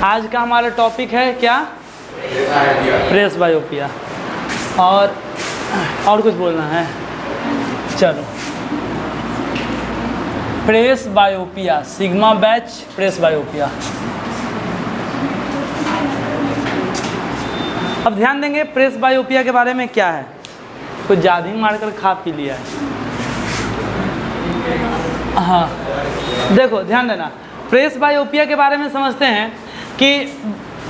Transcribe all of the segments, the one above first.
आज का हमारा टॉपिक है क्या? प्रेसबायोपिया। और कुछ बोलना है? चलो, प्रेसबायोपिया, सिग्मा बैच प्रेसबायोपिया। अब ध्यान देंगे प्रेसबायोपिया के बारे में क्या है। कुछ ज़्यादा ही मारकर खा पी लिया है। हाँ, देखो ध्यान देना, प्रेसबायोपिया के बारे में समझते हैं कि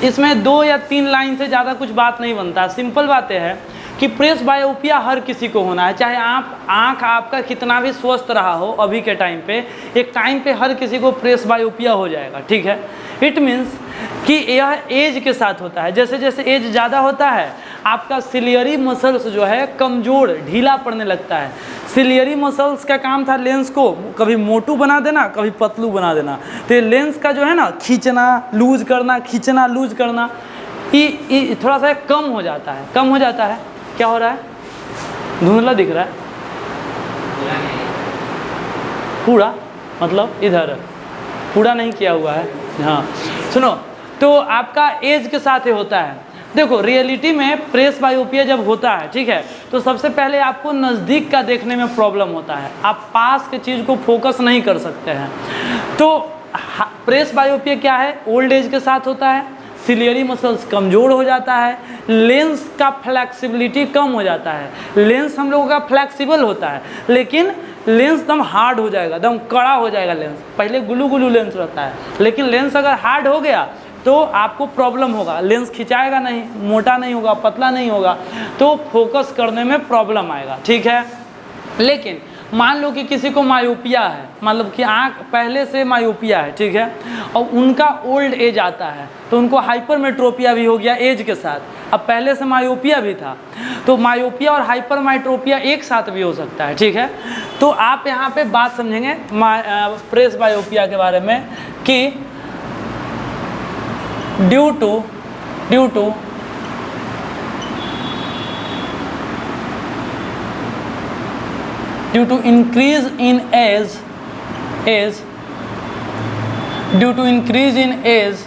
इसमें 2 या 3 लाइन से ज़्यादा कुछ बात नहीं बनता। सिंपल बातें है कि प्रेसबायोपिया हर किसी को होना है, चाहे आँख आपका कितना भी स्वस्थ रहा हो अभी के टाइम पे, एक टाइम पे हर किसी को प्रेसबायोपिया हो जाएगा। ठीक है, इट मीन्स कि यह एज के साथ होता है। जैसे जैसे एज ज़्यादा होता है आपका सिलियरी मसल्स जो है कमज़ोर, ढीला पड़ने लगता है। सिलियरी मसल्स का काम था लेंस को कभी मोटू बना देना, कभी पतलू बना देना। तो ये लेंस का जो है ना खींचना लूज करना, खींचना लूज करना, ये थोड़ा सा कम हो जाता है। कम हो जाता है, क्या हो रहा है? धुंधला दिख रहा है पूरा, मतलब इधर पूरा नहीं किया हुआ है। हाँ सुनो, तो आपका एज के साथ ही होता है। देखो रियलिटी में प्रेसबायोपिया जब होता है, ठीक है, तो सबसे पहले आपको नज़दीक का देखने में प्रॉब्लम होता है, आप पास के चीज़ को फोकस नहीं कर सकते हैं। तो प्रेसबायोपिया क्या है? ओल्ड एज के साथ होता है, सिलियरी मसल्स कमज़ोर हो जाता है, लेंस का फ्लेक्सिबिलिटी कम हो जाता है। लेंस हम लोगों का फ्लेक्सिबल होता है, लेकिन लेंस एकदम हार्ड हो जाएगा, एकदम कड़ा हो जाएगा लेंस। पहले गुलू गुलू लेंस रहता है, लेकिन लेंस अगर हार्ड हो गया तो आपको प्रॉब्लम होगा, लेंस खिंचाएगा नहीं, मोटा नहीं होगा, पतला नहीं होगा, तो फोकस करने में प्रॉब्लम आएगा। ठीक है, लेकिन मान लो कि किसी को मायोपिया है, मतलब कि आँख पहले से मायोपिया है, ठीक है, और उनका ओल्ड एज आता है तो उनको हाइपरमेट्रोपिया भी हो गया एज के साथ। अब पहले से मायोपिया भी था, तो मायोपिया और हाइपरमेट्रोपिया एक साथ भी हो सकता है। ठीक है, तो आप यहाँ पे बात समझेंगे प्रेसबायोपिया के बारे में कि due to increase in age, due to increase in age,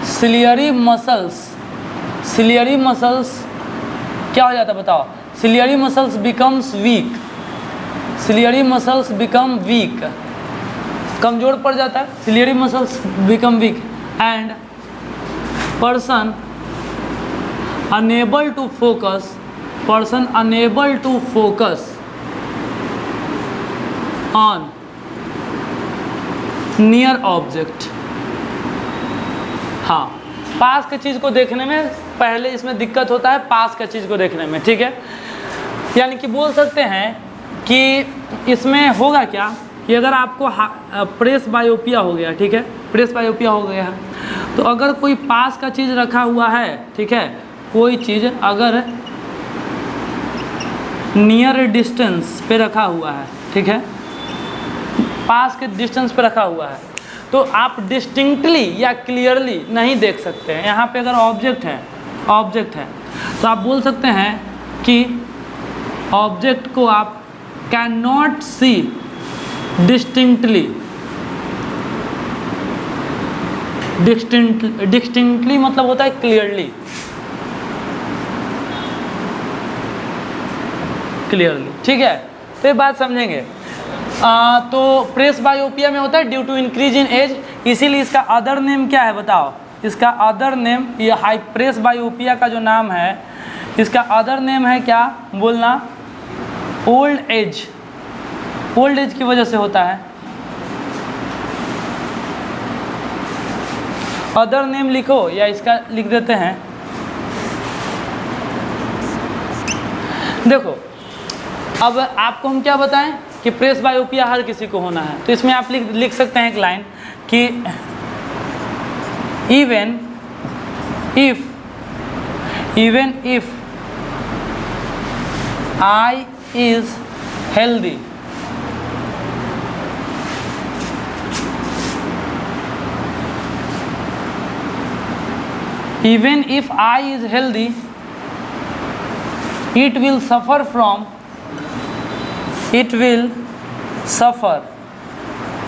ciliary muscles क्या हो जाता है बताओ? ciliary muscles becomes weak, ciliary muscles become weak, कमज़ोर पड़ जाता है, ciliary muscles become weak and person unable to focus on near object। हाँ, पास की चीज़ को देखने में पहले इसमें दिक्कत होता है, पास की चीज़ को देखने में। ठीक है, यानी कि बोल सकते हैं कि इसमें होगा क्या कि अगर आपको प्रेसबायोपिया हो गया, ठीक है, प्रेसबायोपिया हो गया है, तो अगर कोई पास का चीज़ रखा हुआ है, ठीक है, कोई चीज़ अगर नियर डिस्टेंस पे रखा हुआ है, ठीक है, पास के डिस्टेंस पे रखा हुआ है, तो आप डिस्टिंक्टली या क्लियरली नहीं देख सकते हैं। यहाँ पे अगर ऑब्जेक्ट है तो आप बोल सकते हैं कि ऑब्जेक्ट को आप कैन नॉट सी डिस्टिंक्टली मतलब होता है क्लियरली, ठीक है, तो ये बात समझेंगे। तो प्रेसबायोपिया में होता है due to increase in age, इसीलिए इसका अदर नेम क्या है बताओ? इसका अदर नेम, ये प्रेसबायोपिया का जो नाम है, इसका अदर नेम है क्या बोलना? Old age. ओल्ड एज की वजह से होता है। अदर नेम लिखो या इसका लिख देते हैं। देखो अब आपको हम क्या बताएं कि प्रेसबायोपिया हर किसी को होना है, तो इसमें आप लिख सकते हैं एक लाइन कि even if eye is healthy, even if eye is healthy, it will suffer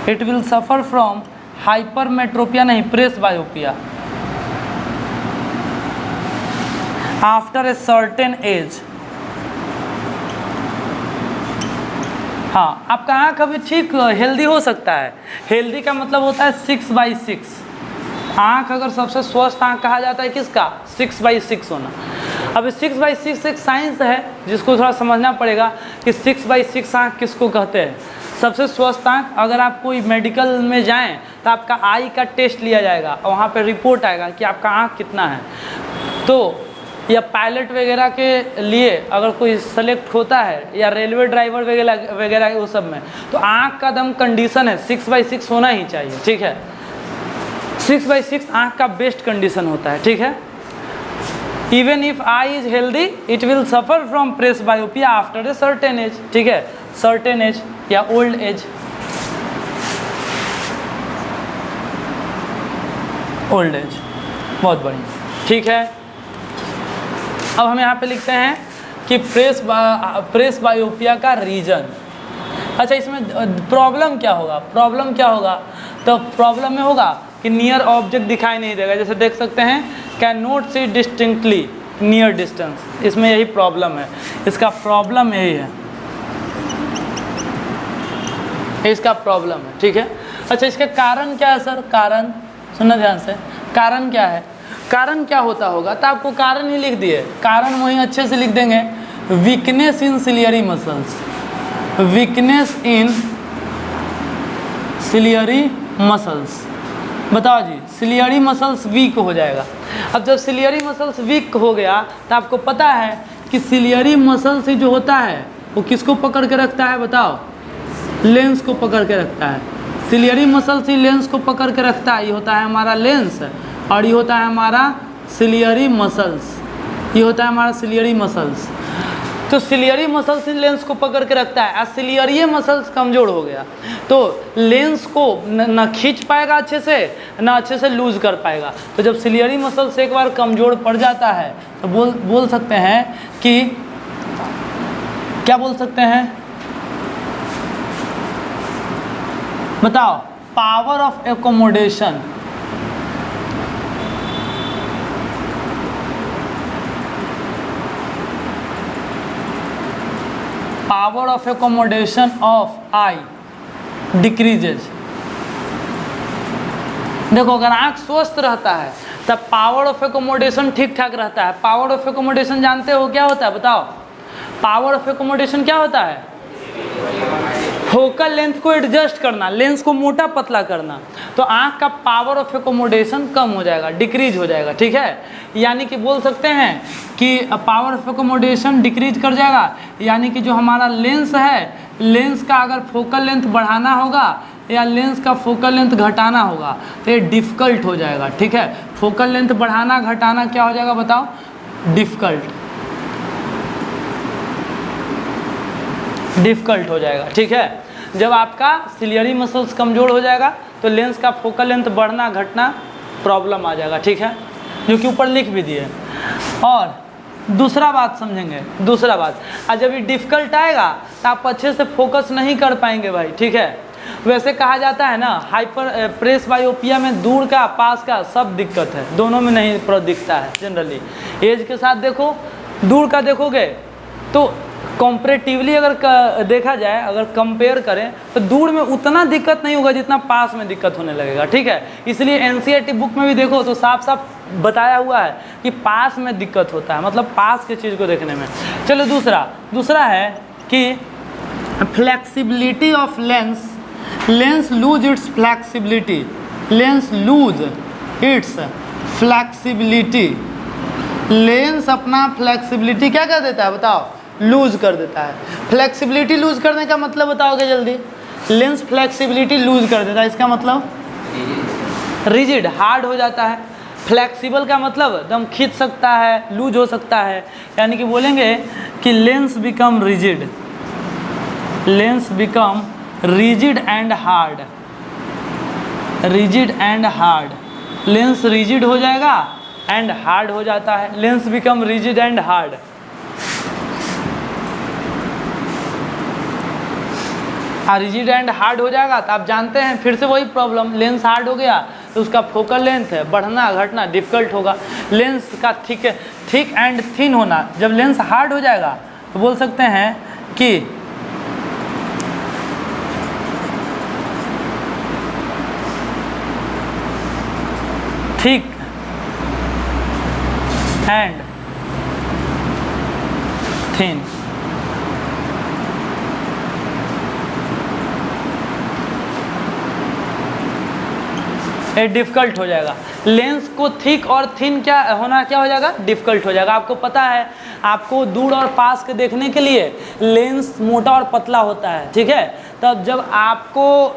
it will suffer from hypermetropia नहीं, presbyopia after a certain age. हाँ, आपका आँख अभी ठीक हेल्दी हो सकता है। हेल्दी का मतलब होता है 6/6। आँख अगर सबसे स्वस्थ आँख कहा जाता है किसका? 6/6 होना। अब 6/6 एक साइंस है जिसको थोड़ा समझना पड़ेगा कि 6/6 आँख किसको कहते हैं। सबसे स्वस्थ आँख, अगर आप कोई मेडिकल में जाएं तो आपका आई का टेस्ट लिया जाएगा और वहाँ पे रिपोर्ट आएगा कि आपका आँख कितना है। तो या पायलट वगैरह के लिए अगर कोई सेलेक्ट होता है या रेलवे ड्राइवर वगैरह वगैरह वो सब में, तो आँख का दम कंडीशन है 6/6 होना ही चाहिए, ठीक है। 6/6 आँख का बेस्ट कंडीशन होता है, ठीक है। Even if eye is healthy it will suffer from presbyopia after a certain age, ठीक है, सर्टेन एज या ओल्ड एज, ओल्ड एज, बहुत बढ़िया, ठीक है। अब हम यहाँ पे लिखते हैं कि प्रेस बायोपिया का रीजन। अच्छा, इसमें प्रॉब्लम क्या होगा? प्रॉब्लम क्या होगा? तो प्रॉब्लम में होगा कि नियर ऑब्जेक्ट दिखाई नहीं देगा, जैसे देख सकते हैं can not see distinctly near distance. इसमें यही प्रॉब्लम है, इसका प्रॉब्लम यही है, इसका प्रॉब्लम है, ठीक है। अच्छा, इसके कारण क्या है सर? कारण सुनना ध्यान से, कारण क्या है? कारण क्या होता होगा? तो आपको कारण ही लिख दिए, कारण वहीं अच्छे से लिख देंगे, weakness in ciliary muscles, weakness in ciliary muscles. बताओ जी, सिलियरी मसल्स वीक हो जाएगा। अब जब सिलियरी मसल्स वीक हो गया तो आपको पता है कि सिलियरी मसल्स ही जो होता है वो किसको पकड़ के रखता है? बताओ, लेंस को पकड़ के रखता है। सिलियरी मसल्स ही लेंस को पकड़ के रखता है। ये होता है हमारा लेंस और ये होता है हमारा सिलियरी मसल्स, ये होता है हमारा सिलियरी मसल्स। तो सिलियरी मसल्स ही लेंस को पकड़ के रखता है। सिलियरी मसल्स कमज़ोर हो गया तो लेंस को न खींच पाएगा अच्छे से, ना अच्छे से लूज कर पाएगा। तो जब सिलियरी मसल्स एक बार कमज़ोर पड़ जाता है तो बोल सकते हैं कि क्या बोल सकते हैं? बताओ, power of accommodation, power of accommodation of I decreases. देखो, अगर आँख स्वस्थ रहता है तब पावर ऑफ एकोमोडेशन ठीक ठाक रहता है। पावर ऑफ एकोमोडेशन जानते हो क्या होता है? बताओ, पावर ऑफ एकोमोडेशन क्या होता है? फोकल लेंथ को एडजस्ट करना, लेंस को मोटा पतला करना। तो आँख का पावर ऑफ एकोमोडेशन कम हो जाएगा, डिक्रीज हो जाएगा, ठीक है। यानी कि बोल सकते हैं कि पावर ऑफ एकोमोडेशन डिक्रीज कर जाएगा, यानी कि जो हमारा लेंस है, लेंस का अगर फोकल लेंथ बढ़ाना होगा या लेंस का फोकल लेंथ घटाना होगा तो ये डिफ़िकल्ट हो जाएगा, ठीक है। फोकल लेंथ बढ़ाना घटाना क्या हो जाएगा? बताओ, डिफ़िकल्ट हो जाएगा, ठीक है। जब आपका सिलियरी मसल्स कमज़ोर हो जाएगा तो लेंस का फोकल लेंथ बढ़ना घटना प्रॉब्लम आ जाएगा, ठीक है, जो कि ऊपर लिख भी दिए। और दूसरा बात समझेंगे, दूसरा बात, जब ये डिफ़िकल्ट आएगा तो आप अच्छे से फोकस नहीं कर पाएंगे भाई, ठीक है। वैसे कहा जाता है ना, हाइपर प्रेस बायोपिया में दूर का पास का सब दिक्कत है, दोनों में नहीं दिखता है जनरली। एज के साथ देखो, दूर का देखोगे तो कंपैरेटिवली अगर देखा जाए, अगर कंपेयर करें तो दूर में उतना दिक्कत नहीं होगा जितना पास में दिक्कत होने लगेगा, ठीक है। इसलिए एनसीईआरटी बुक में भी देखो तो साफ साफ बताया हुआ है कि पास में दिक्कत होता है, मतलब पास की चीज़ को देखने में। चलो, दूसरा है कि flexibility of lens, lens lose its flexibility, lens lose its flexibility. Lens अपना फ्लेक्सिबिलिटी क्या कर देता है? बताओ, लूज कर देता है। फ्लेक्सिबिलिटी लूज करने का मतलब बताओगे जल्दी? लेंस फ्लेक्सिबिलिटी लूज कर देता है, इसका मतलब रिजिड, हार्ड हो जाता है। फ्लेक्सिबल का मतलब एकदम खींच सकता है, लूज हो सकता है, यानी कि बोलेंगे कि lens become rigid, lens become rigid and hard, rigid and hard. Lens rigid हो जाएगा एंड हार्ड हो जाता है, lens become rigid and hard. Rigid and hard हो जाएगा तो आप जानते हैं फिर से वही प्रॉब्लम, लेंस हार्ड हो गया तो उसका फोकल लेंथ है बढ़ना घटना डिफ़िकल्ट होगा। लेंस का थिक एंड थिन होना, जब लेंस हार्ड हो जाएगा तो बोल सकते हैं कि थिक एंड थिन। ये डिफ़िकल्ट हो जाएगा। लेंस को थिक और थिन क्या होना, क्या हो जाएगा, डिफ़िकल्ट हो जाएगा। आपको पता है, आपको दूर और पास के देखने के लिए लेंस मोटा और पतला होता है, ठीक है। तब जब आपको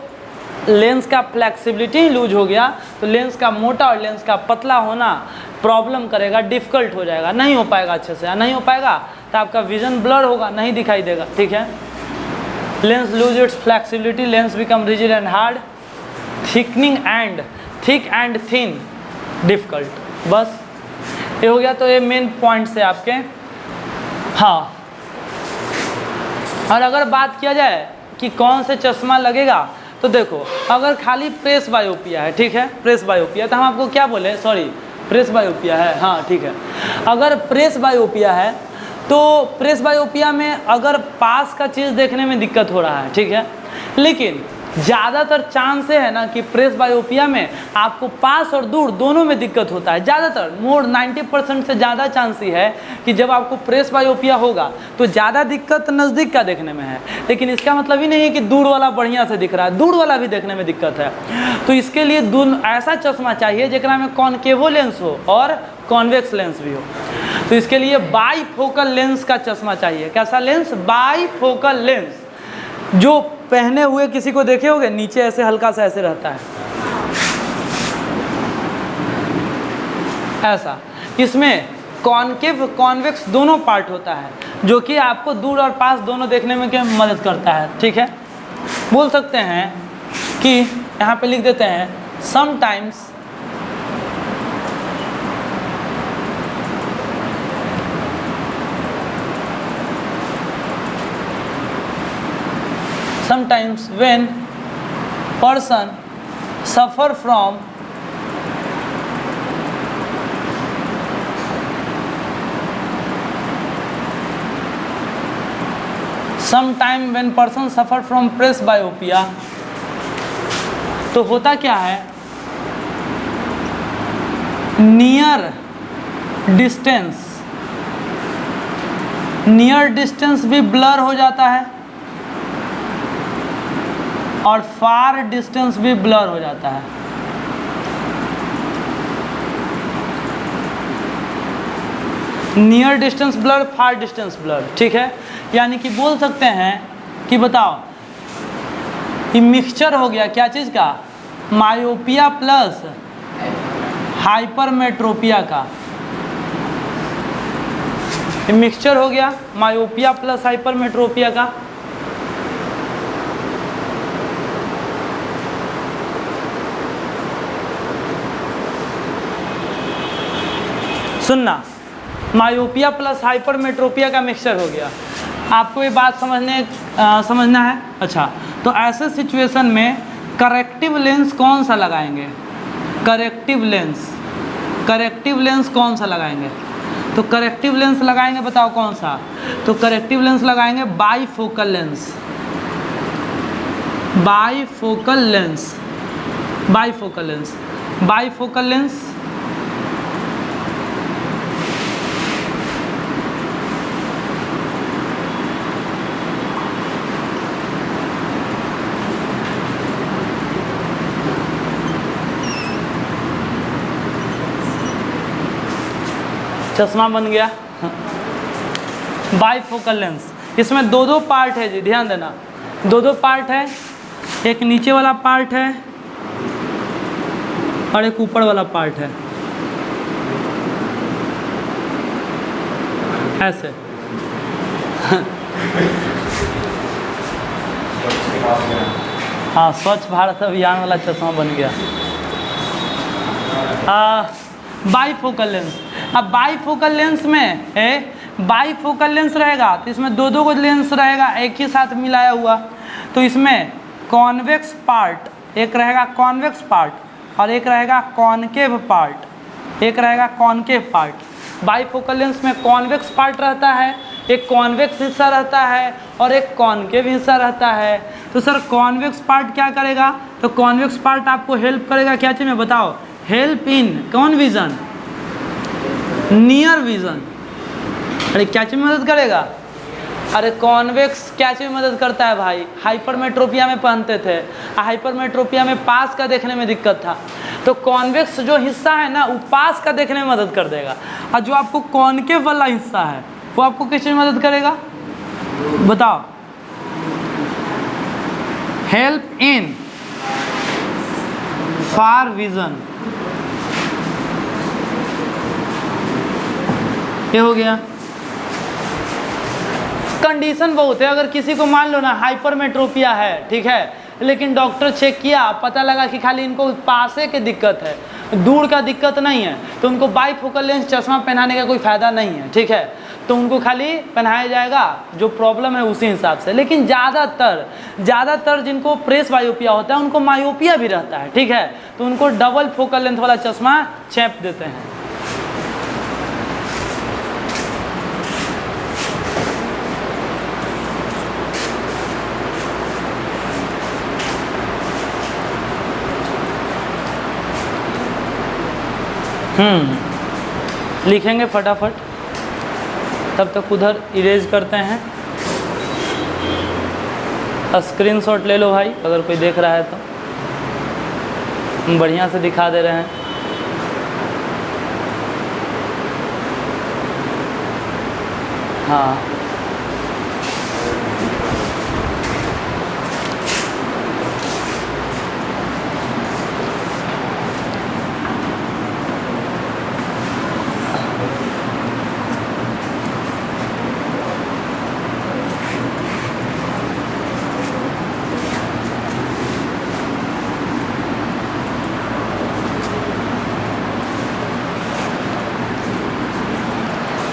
लेंस का फ्लेक्सिबिलिटी लूज हो गया तो लेंस का मोटा और लेंस का पतला होना प्रॉब्लम करेगा, डिफ़िकल्ट हो जाएगा, नहीं हो पाएगा अच्छे से। नहीं हो पाएगा तो आपका विजन ब्लर होगा, नहीं दिखाई देगा, ठीक है। Lens lose its flexibility, lens become rigid and hard, thickening and thick and thin, difficult. बस ये हो गया। तो ये मेन पॉइंट्स है आपके। हाँ, और अगर बात किया जाए कि कौन से चश्मा लगेगा, तो देखो अगर खाली प्रेस बायोपिया है, ठीक है, प्रेस बायोपिया, तो हम आपको क्या बोले, सॉरी प्रेस बायोपिया है, हाँ ठीक है। अगर प्रेस बायोपिया है तो प्रेस बायोपिया में अगर पास का चीज़ देखने में दिक्कत हो रहा है, ठीक है, लेकिन ज़्यादातर चांस है ना कि प्रेस बायोपिया में आपको पास और दूर दोनों में दिक्कत होता है। ज़्यादातर मोर 90% से ज़्यादा चांस ही है कि जब आपको प्रेस बायोपिया होगा तो ज़्यादा दिक्कत नज़दीक का देखने में है, लेकिन इसका मतलब ही नहीं है कि दूर वाला बढ़िया से दिख रहा है, दूर वाला भी देखने में दिक्कत है। तो इसके लिए ऐसा चश्मा चाहिए जिसमें में कॉनकेवो लेंस हो और कॉन्वेक्स लेंस भी हो। तो इसके लिए बाईफोकल लेंस का चश्मा चाहिए। कैसा लेंस, बाईफोकल लेंस। जो पहने हुए किसी को देखे होंगे, नीचे ऐसे हल्का सा ऐसे रहता है, ऐसा। इसमें कॉनकेव कॉन्वेक्स दोनों पार्ट होता है, जो कि आपको दूर और पास दोनों देखने में क्या मदद करता है, ठीक है। बोल सकते हैं कि यहाँ पे लिख देते हैं sometimes when person suffer from presbyopia, तो होता क्या है, नियर डिस्टेंस भी ब्लर हो जाता है और फार डिस्टेंस भी ब्लर हो जाता है। नियर डिस्टेंस ब्लर, फार डिस्टेंस ब्लर, ठीक है। यानी कि बोल सकते हैं कि बताओ ये मिक्सचर हो गया क्या चीज़ का, मायोपिया प्लस हाइपरमेट्रोपिया का। ये मिक्सचर हो गया मायोपिया प्लस हाइपरमेट्रोपिया का। सुनना, मायोपिया प्लस हाइपरमेट्रोपिया का मिक्सचर हो गया। आपको ये बात समझना है। अच्छा, तो ऐसे सिचुएशन में करेक्टिव लेंस कौन सा लगाएंगे, करेक्टिव लेंस कौन सा लगाएंगे, तो करेक्टिव लेंस लगाएंगे, बताओ कौन सा, तो करेक्टिव लेंस लगाएंगे बाईफोकल लेंस, बाईफोकल लेंस। चश्मा बन गया बाईफोकल लेंस। इसमें दो पार्ट है जी, ध्यान देना, दो पार्ट है, एक नीचे वाला पार्ट है और एक ऊपर वाला पार्ट है, ऐसे। हाँ, स्वच्छ भारत अभियान वाला चश्मा बन गया। Bifocal lens. अब बाईफोकल लेंस में बाईफोकल लेंस रहेगा तो इसमें दो को लेंस रहेगा एक ही साथ मिलाया हुआ। तो इसमें कॉन्वेक्स पार्ट, एक रहेगा कॉन्वेक्स पार्ट और एक रहेगा कॉनकेव पार्ट, एक रहेगा कॉनकेव पार्ट। बाइफोकल लेंस में कॉन्वेक्स पार्ट रहता है, एक कॉन्वेक्स हिस्सा रहता है और एक कॉनकेव हिस्सा रहता है। तो सर कॉन्वेक्स पार्ट क्या करेगा, तो कॉन्वेक्स पार्ट आपको हेल्प करेगा क्या चीज़ में बताओ, हेल्प इन कौन विजन, नियर विजन। अरे क्या चीज़ में मदद करेगा, अरे कॉन्वेक्स क्या चीज़ में मदद करता है भाई, हाइपरमेट्रोपिया में पहनते थे, हाइपरमेट्रोपिया में पास का देखने में दिक्कत था, तो कॉन्वेक्स जो हिस्सा है ना वो पास का देखने में मदद कर देगा, और जो आपको कॉनकेव वाला हिस्सा है वो आपको किस चीज़ में मदद करेगा बताओ, हेल्प इन फार विजन। ये हो गया। कंडीशन बहुत है, अगर किसी को मान लो ना हाइपरमेट्रोपिया है, ठीक है, लेकिन डॉक्टर चेक किया पता लगा कि खाली इनको पासे की दिक्कत है, दूर का दिक्कत नहीं है, तो उनको बाइफोकल लेंस चश्मा पहनाने का कोई फ़ायदा नहीं है, ठीक है, तो उनको खाली पहनाया जाएगा जो प्रॉब्लम है उसी हिसाब से। लेकिन ज़्यादातर जिनको प्रेस बायोपिया होता है उनको मायोपिया भी रहता है, ठीक है, तो उनको डबल फोकल लेंथ वाला चश्मा चैप देते हैं। लिखेंगे फटाफट, तब तक उधर इरेज करते हैं। स्क्रीनशॉट ले लो भाई, अगर कोई देख रहा है तो हम बढ़िया से दिखा दे रहे हैं। हाँ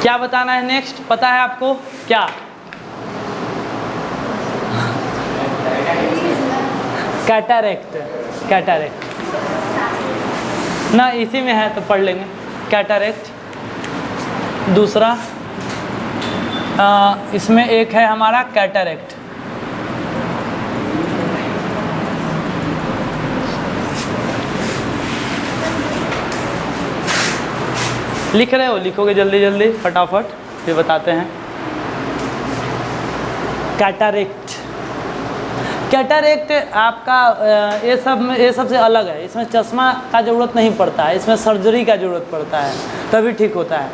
क्या बताना है नेक्स्ट, पता है आपको क्या, कैटरैक्ट, कैटरैक्ट ना इसी में है तो पढ़ लेंगे कैटरैक्ट। दूसरा इसमें एक है हमारा कैटरैक्ट, लिख रहे हो, लिखोगे जल्दी जल्दी फटाफट, फिर बताते हैं। कैटरैक्ट, कैटरैक्ट आपका ये सबसे अलग है, इसमें चश्मा का ज़रूरत नहीं पड़ता है, इसमें सर्जरी का ज़रूरत पड़ता है तभी ठीक होता है।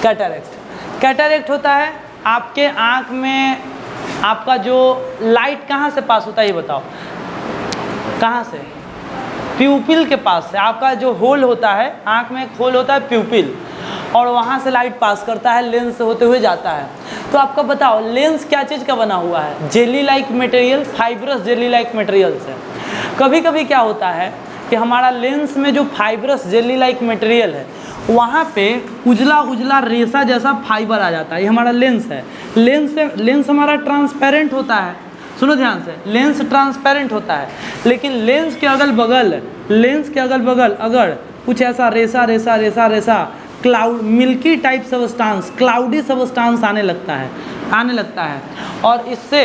कैटरैक्ट, कैटरैक्ट होता है आपके आँख में, आपका जो लाइट कहाँ से पास होता है ये बताओ, कहाँ से, प्यूपिल के पास से। आपका जो होल होता है, आँख में एक होल होता है प्यूपिल, और वहाँ से लाइट पास करता है, लेंस से होते हुए जाता है। तो आपका बताओ लेंस क्या चीज़ का बना हुआ है, jelly like material, fibrous jelly like material से। कभी कभी क्या होता है कि हमारा लेंस में जो फाइब्रस जेली लाइक मटेरियल है वहाँ पे उजला उजला रेशा जैसा फाइबर आ जाता है, ये हमारा लेंस है। लेंस हमारा ट्रांसपेरेंट होता है, सुनो ध्यान से, लेंस ट्रांसपेरेंट होता है, लेकिन लेंस के अगल बगल अगर कुछ ऐसा रेसा रेसा रेसा रेसा cloud, milky type substance, cloudy substance आने लगता है, और इससे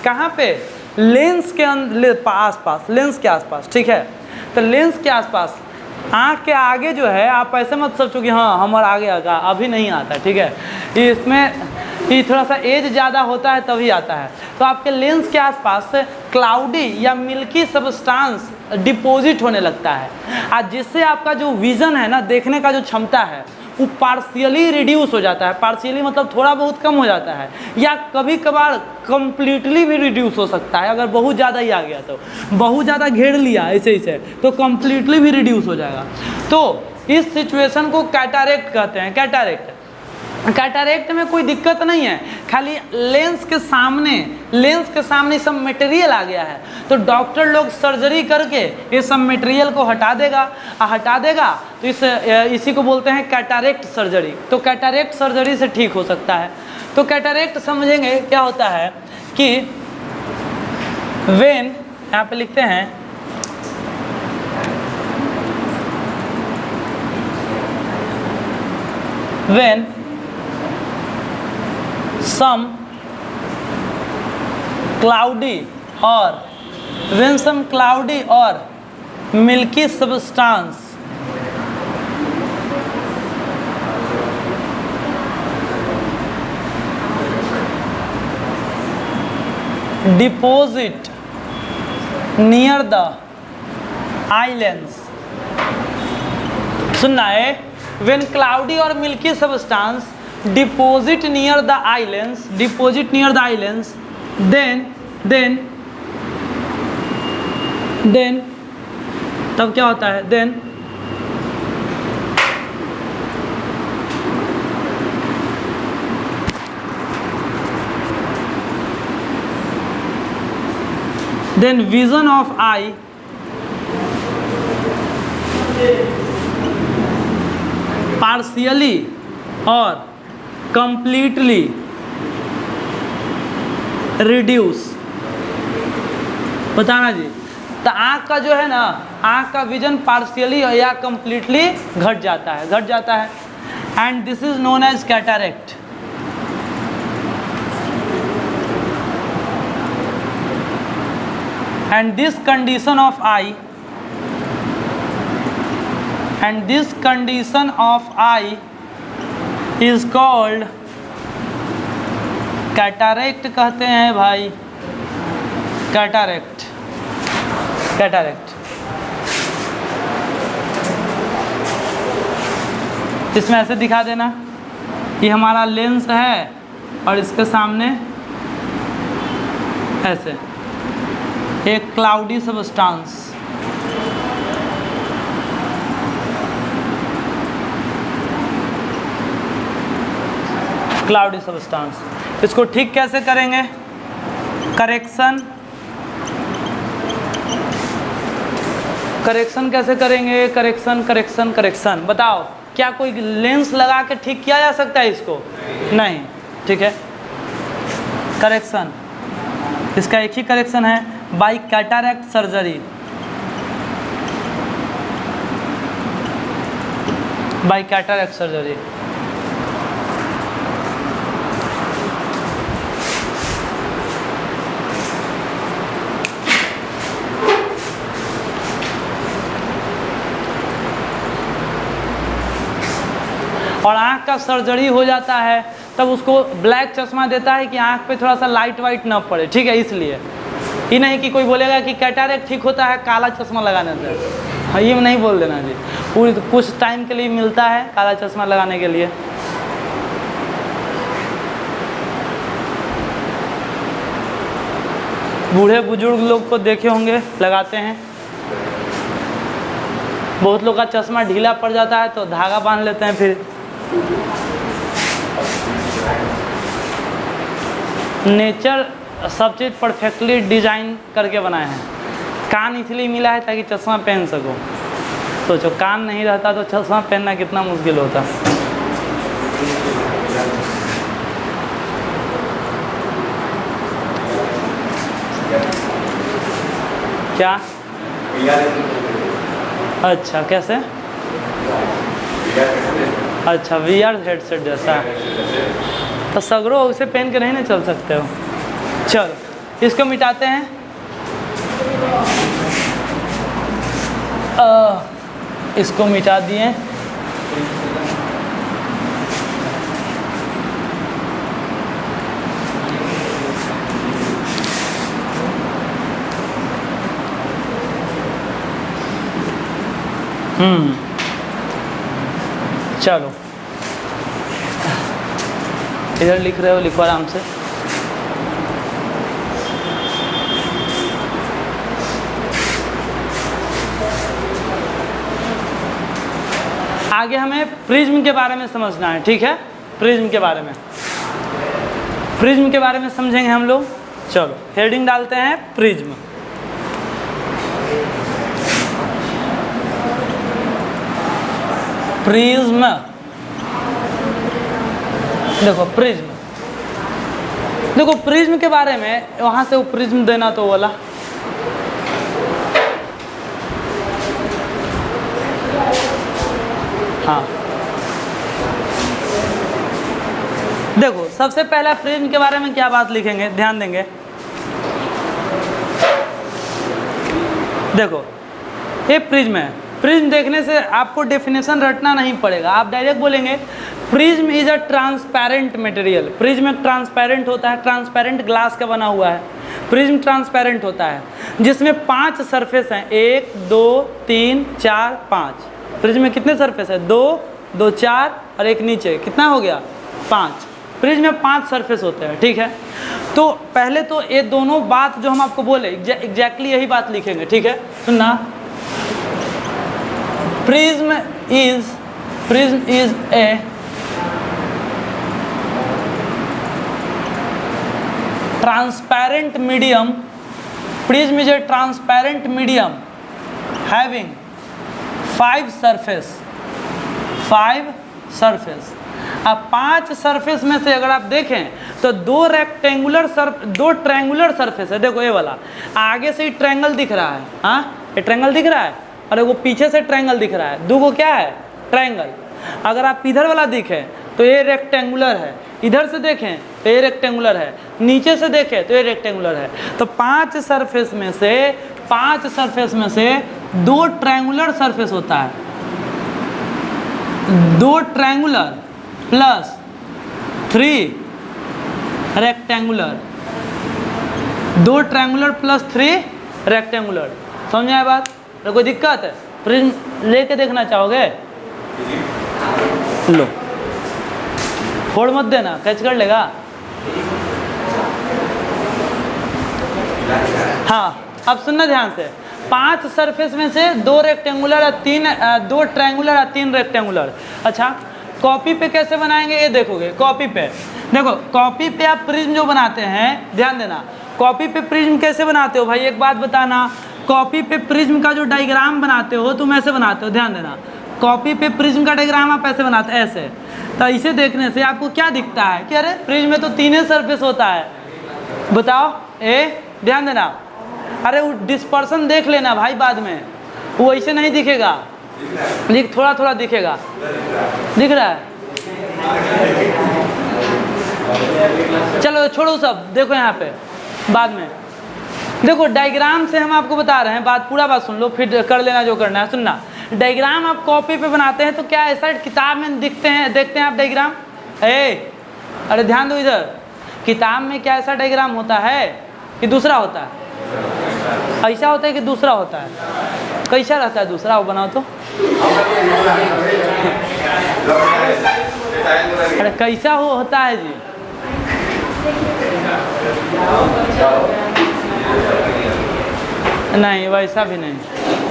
कहाँ पे, लेंस के आसपास, लेंस के आसपास, ठीक है। तो लेंस के आसपास आँख के आगे जो है, आप ऐसे मत सोचो कि हाँ हमारा आगे आगा, अभी नहीं आता, ठीक है, इसमें ये थोड़ा सा एज ज़्यादा होता है तभी आता है। तो आपके लेंस के आसपास क्लाउडी या मिल्की सबस्टांस डिपॉजिट होने लगता है, और जिससे आपका जो विज़न है ना, देखने का जो क्षमता है वो पार्शियली रिड्यूस हो जाता है। पार्शियली मतलब थोड़ा बहुत कम हो जाता है, या कभी कभार कम्प्लीटली भी रिड्यूस हो सकता है। अगर बहुत ज़्यादा ही आ गया तो, बहुत ज़्यादा घेर लिया ऐसे तो कम्प्लीटली भी रिड्यूस हो जाएगा। तो इस सिचुएशन को कैटरैक्ट कहते हैं। कैटरैक्ट में कोई दिक्कत नहीं है, खाली लेंस के सामने सब मटेरियल आ गया है, तो डॉक्टर लोग सर्जरी करके ये सब मटेरियल को हटा देगा तो इसी को बोलते हैं कैटरैक्ट सर्जरी। तो कैटरैक्ट सर्जरी से ठीक हो सकता है। तो कैटरैक्ट समझेंगे क्या होता है कि व्हेन, यहाँ पे लिखते हैं व्हेन सम क्लाउडी और milky substance deposit near the islands, सुनना है, व्हेन क्लाउडी और milky substance deposit near the islands, then तब क्या होता है, then vision of eye partially और कंप्लीटली रिड्यूस, बताना जी। तो आँख का जो है ना, आँख का विजन पार्शियली या कंप्लीटली घट जाता है, and this is known as cataract. And this condition of eye is called cataract, कहते हैं भाई कैटरैक्ट। इसमें ऐसे दिखा देना, ये हमारा लेंस है और इसके सामने ऐसे एक क्लाउडी सब्सटेंस, इसको ठीक कैसे करेंगे, करेक्शन कैसे करेंगे, करेक्शन बताओ, क्या कोई लेंस लगा के ठीक किया जा सकता है इसको? नहीं, ठीक है। करेक्शन, इसका एक ही करेक्शन है, बाई कैटरैक्ट सर्जरी, और आँख का सर्जरी हो जाता है तब उसको ब्लैक चश्मा देता है कि आँख पे थोड़ा सा लाइट वाइट न पड़े, ठीक है। इसलिए ये नहीं कि कोई बोलेगा कि कैटरैक्ट ठीक होता है काला चश्मा लगाने से, हाँ, ये नहीं बोल देना जी। पूरी कुछ टाइम के लिए मिलता है काला चश्मा लगाने के लिए। बूढ़े बुजुर्ग लोग को देखे होंगे लगाते हैं, बहुत लोग का चश्मा ढीला पड़ जाता है तो धागा बांध लेते हैं। फिर नेचर सब चीज़ परफेक्टली डिजाइन करके बनाए हैं। कान इसलिए मिला है ताकि चश्मा पहन सको। सोचो कान नहीं रहता तो चश्मा पहनना कितना मुश्किल होता। क्या? अच्छा, कैसे? अच्छा, VR हेडसेट जैसा। तो सगरो उसे पहन के नहीं ना चल सकते हो। चलो इसको मिटाते हैं। इसको मिटा दिए। चलो इधर लिख रहे हो, लिखो आराम से। आगे हमें प्रिज्म के बारे में समझना है, ठीक है। प्रिज्म के बारे में समझेंगे हम लोग। चलो हेडिंग डालते हैं प्रिज्म। प्रिज्म, देखो प्रिज्म, देखो प्रिज्म के बारे में वहाँ से वो प्रिज्म देना तो वाला हाँ देखो, सबसे पहला प्रिज्म के बारे में क्या बात लिखेंगे, ध्यान देंगे। देखो ये प्रिज्म है, प्रिज्म देखने से आपको डेफिनेशन रटना नहीं पड़ेगा, आप डायरेक्ट बोलेंगे prism is a transparent material. Prism एक ट्रांसपेरेंट होता है, ट्रांसपेरेंट ग्लास का बना हुआ है। प्रिज्म ट्रांसपेरेंट होता है जिसमें 5 सरफेस हैं, 1 2 3 4 5। प्रिज्म में कितने सरफेस है, 2 2 4 और एक नीचे, कितना हो गया 5। प्रिज्म में 5 सरफेस होते हैं, ठीक है। तो पहले तो ये दोनों बात जो हम आपको बोले एग्जैक्टली यही बात लिखेंगे, ठीक है। सुनना, prism is a transparent medium, prism is a transparent medium having 5 surface। अब 5 सरफेस में से अगर आप देखें तो 2 ट्रायंगुलर सरफेस है। देखो ये वाला आगे से ही ट्रायंगल दिख रहा है, हाँ ये ट्रायंगल दिख रहा है, और वो पीछे से ट्रायंगल दिख रहा है, 2 को क्या है ट्रायंगल। अगर आप इधर वाला देखें तो ये रेक्टेंगुलर है, इधर से देखें तो ये रेक्टेंगुलर है, नीचे से देखें तो ये रेक्टेंगुलर है। तो 5 सरफेस में से 2 ट्रायंगुलर सरफेस होता है, 2 triangular plus 3 rectangular, 2 triangular plus 3 rectangular. समझ आए बात? तो कोई दिक्कत है? प्रिज्म लेके देखना चाहोगे? लो, फोड़ मत देना, कैच कर लेगा। हाँ अब सुनना ध्यान से, 5 सरफेस में से 2 रेक्टेंगुलर और 2 ट्रायंगुलर और 3 रेक्टेंगुलर। अच्छा कॉपी पे कैसे बनाएंगे ये देखोगे। कॉपी पे देखो, कॉपी पे आप प्रिज्म जो बनाते हैं, ध्यान देना, कॉपी पे प्रिज्म कैसे बनाते हो भाई, एक बात बताना। कॉपी पे प्रिज्म का जो डायग्राम बनाते हो तुम ऐसे बनाते हो, ध्यान देना। कॉपी पे प्रिज्म का डायग्राम आप ऐसे बनाते हैं, ऐसे। तो इसे देखने से आपको क्या दिखता है कि अरे प्रिज्म में तो 3 सरफेस होता है। बताओ ध्यान देना। अरे वो डिस्पर्सन देख लेना भाई, बाद में वो ऐसे नहीं दिखेगा, थोड़ा थोड़ा दिखेगा। दिख रहा है? चलो छोड़ो सब, देखो यहाँ पे बाद में देखो। डायग्राम से हम आपको बता रहे हैं, बात पूरा बात सुन लो, फिर कर लेना जो करना है। सुनना, डायग्राम आप कॉपी पे बनाते हैं तो क्या ऐसा किताब में देखते हैं आप डायग्राम? अरे ध्यान दो इधर, किताब में क्या ऐसा डायग्राम होता है कि दूसरा होता है? ऐसा होता है कि दूसरा होता है? कैसा रहता है दूसरा, वो बनाओ तो। अरे कैसा होता है जी? नहीं वैसा भी नहीं।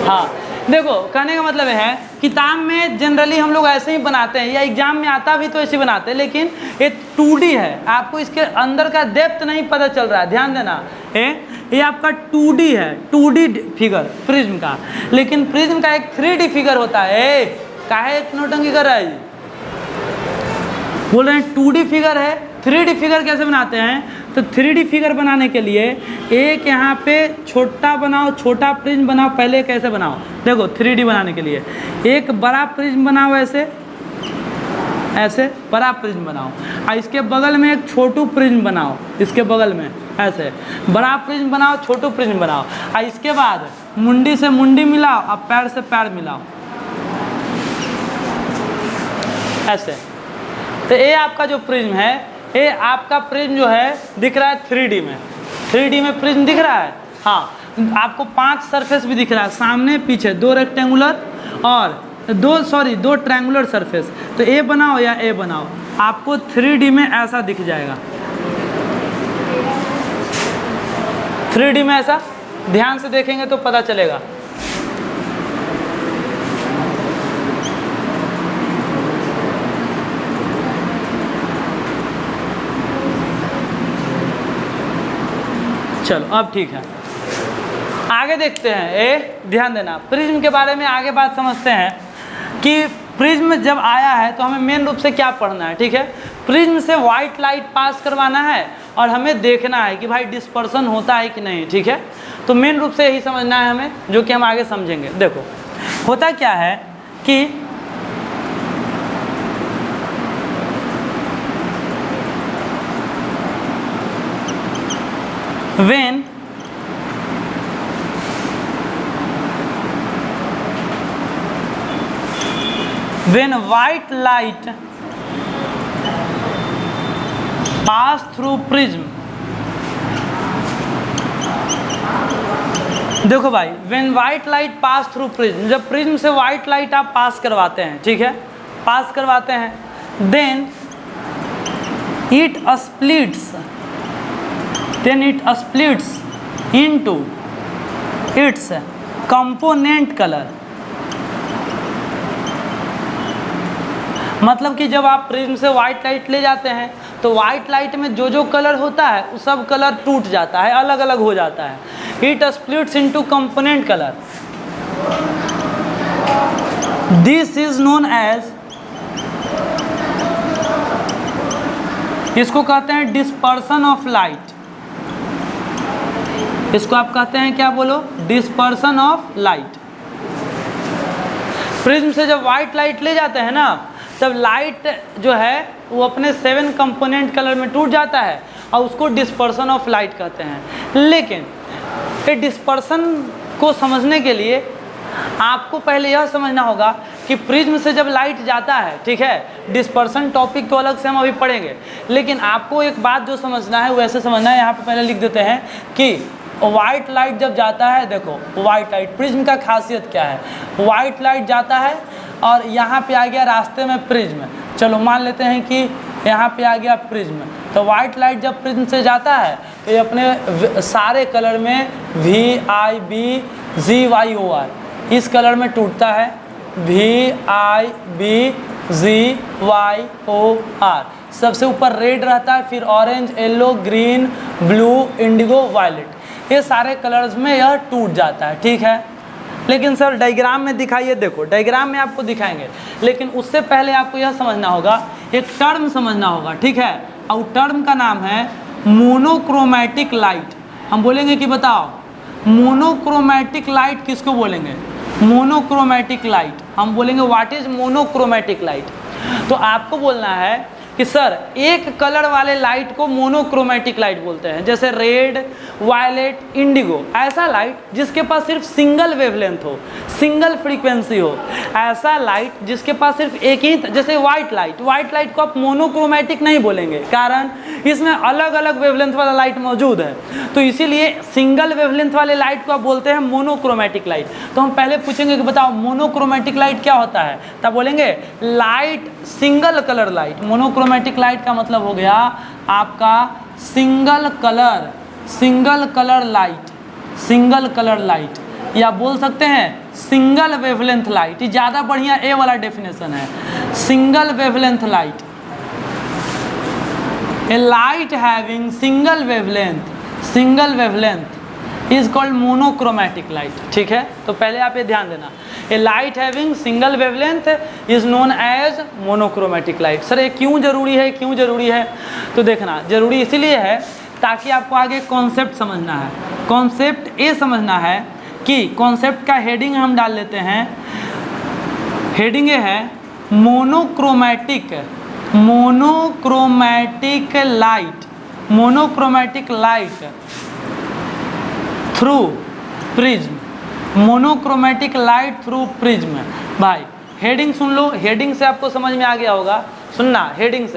हाँ देखो, कहने का मतलब है किताब में जनरली हम लोग ऐसे ही बनाते हैं, या एग्जाम में आता भी तो ऐसे बनाते हैं, लेकिन ये 2D है, आपको इसके अंदर का डेप्थ नहीं पता चल रहा है। ध्यान देना, ये आपका 2D है, 2D फिगर प्रिज्म का। लेकिन प्रिज्म का एक 3D फिगर होता है। काहे नोटंकी कर रहा है जी? बोल रहे हैं 2D फिगर है, 3D फिगर कैसे बनाते हैं? तो 3D फिगर बनाने के लिए एक यहाँ पे छोटा बनाओ, छोटा प्रिज्म बनाओ। पहले कैसे बनाओ? देखो 3D बनाने के लिए एक बड़ा प्रिज्म बनाओ, ऐसे बड़ा प्रिज्म बनाओ, और इसके बगल में एक छोटू प्रिज्म बनाओ, इसके बगल में ऐसे बड़ा प्रिज्म बनाओ, छोटू प्रिज्म बनाओ, और इसके बाद मुंडी से मुंडी मिलाओ और पैर से पैर मिलाओ, ऐसे। तो ये आपका जो प्रिज्म है, ये आपका प्रिज्म जो है दिख रहा है 3D में। 3D में प्रिज्म दिख रहा है। हाँ, आपको 5 सरफेस भी दिख रहा है, सामने पीछे 2 रेक्टेंगुलर और 2 ट्रायंगुलर सरफेस। तो ए बनाओ या ए बनाओ, आपको 3D में ऐसा दिख जाएगा। 3D में ऐसा ध्यान से देखेंगे तो पता चलेगा। चलो अब ठीक है, आगे देखते हैं। ध्यान देना, प्रिज्म के बारे में आगे बात समझते हैं कि प्रिज्म जब आया है तो हमें मेन रूप से क्या पढ़ना है, ठीक है। प्रिज्म से वाइट लाइट पास करवाना है और हमें देखना है कि भाई डिस्पर्सन होता है कि नहीं, ठीक है। तो मेन रूप से यही समझना है हमें, जो कि हम आगे समझेंगे। देखो होता क्या है कि when white light pass through prism, देखो भाई, when white light pass through prism, जब प्रिज्म से white light आप पास करवाते हैं, ठीक है, पास करवाते हैं, then it splits into its component color। मतलब कि जब आप प्रिज्म से वाइट लाइट ले जाते हैं तो वाइट लाइट में जो जो कलर होता है वो सब कलर टूट जाता है, अलग अलग हो जाता है। It splits into component colour. This is known as, इसको कहते हैं डिस्पर्सन ऑफ लाइट। इसको आप कहते हैं क्या, बोलो, डिस्पर्सन ऑफ लाइट। प्रिज्म से जब वाइट लाइट ले जाते हैं ना, तब लाइट जो है वो अपने 7 कंपोनेंट कलर में टूट जाता है और उसको डिस्पर्सन ऑफ लाइट कहते हैं। लेकिन ये डिस्पर्सन को समझने के लिए आपको पहले यह समझना होगा कि प्रिज्म से जब लाइट जाता है, ठीक है, डिस्पर्सन टॉपिक को अलग से हम अभी पढ़ेंगे, लेकिन आपको एक बात जो समझना है वैसे समझना है। यहाँ पे पहले लिख देते हैं कि वाइट लाइट जब जाता है, देखो वाइट लाइट, प्रिज्म का खासियत क्या है, वाइट लाइट जाता है और यहाँ पे आ गया रास्ते में प्रिज्म। चलो मान लेते हैं कि यहाँ पे आ गया प्रिज्म, तो वाइट लाइट जब प्रिज्म से जाता है तो ये अपने सारे कलर में VIBGYOR इस कलर में टूटता है, VIBGYOR। सबसे ऊपर रेड रहता है, फिर orange, yellow, green, blue, indigo, violet, ये सारे कलर्स में यह टूट जाता है, ठीक है। लेकिन सर डायग्राम में दिखाइए, देखो डायग्राम में आपको दिखाएंगे, लेकिन उससे पहले आपको यह समझना होगा, एक टर्म समझना होगा, ठीक है, और टर्म का नाम है मोनोक्रोमैटिक लाइट। हम बोलेंगे कि बताओ मोनोक्रोमैटिक लाइट किसको बोलेंगे, मोनोक्रोमैटिक लाइट। हम बोलेंगे व्हाट इज मोनोक्रोमैटिक लाइट। तो आपको बोलना है कि सर एक कलर वाले लाइट को मोनोक्रोमैटिक लाइट बोलते हैं, जैसे रेड, वायलेट, इंडिगो, ऐसा लाइट जिसके पास सिर्फ सिंगल वेवलेंथ हो, सिंगल फ्रीक्वेंसी हो, ऐसा लाइट जिसके पास सिर्फ एक ही, जैसे वाइट लाइट, वाइट लाइट को आप मोनोक्रोमैटिक नहीं बोलेंगे, कारण इसमें अलग अलग वेवलेंथ वाला लाइट मौजूद है, तो इसीलिए सिंगल वेवलेंथ वाले लाइट को आप बोलते हैं मोनोक्रोमैटिक लाइट। तो हम पहले पूछेंगे कि बताओ मोनोक्रोमैटिक लाइट क्या होता है, तब बोलेंगे light, single colour light. Monochromatic light का मतलब हो गया आपका single colour light, single colour light, या बोल सकते हैं सिंगल वेवलेंथ लाइट। ये ज़्यादा बढ़िया ए वाला डेफिनेशन है, single wavelength light. A light having single wavelength is called monochromatic light, ठीक है। तो पहले आप ये ध्यान देना, a light having single wavelength is known as monochromatic light. Sir ये क्यों जरूरी है, क्यों जरूरी है, तो देखना जरूरी इसीलिए है ताकि आपको आगे कॉन्सेप्ट समझना है। कॉन्सेप्ट ये समझना है कि कॉन्सेप्ट का हेडिंग हम डाल लेते हैं, हेडिंग ये है monochromatic light through prism, monochromatic light through prism. भाई हेडिंग सुन लो, हेडिंग से आपको समझ में आ गया होगा, सुनना, हेडिंग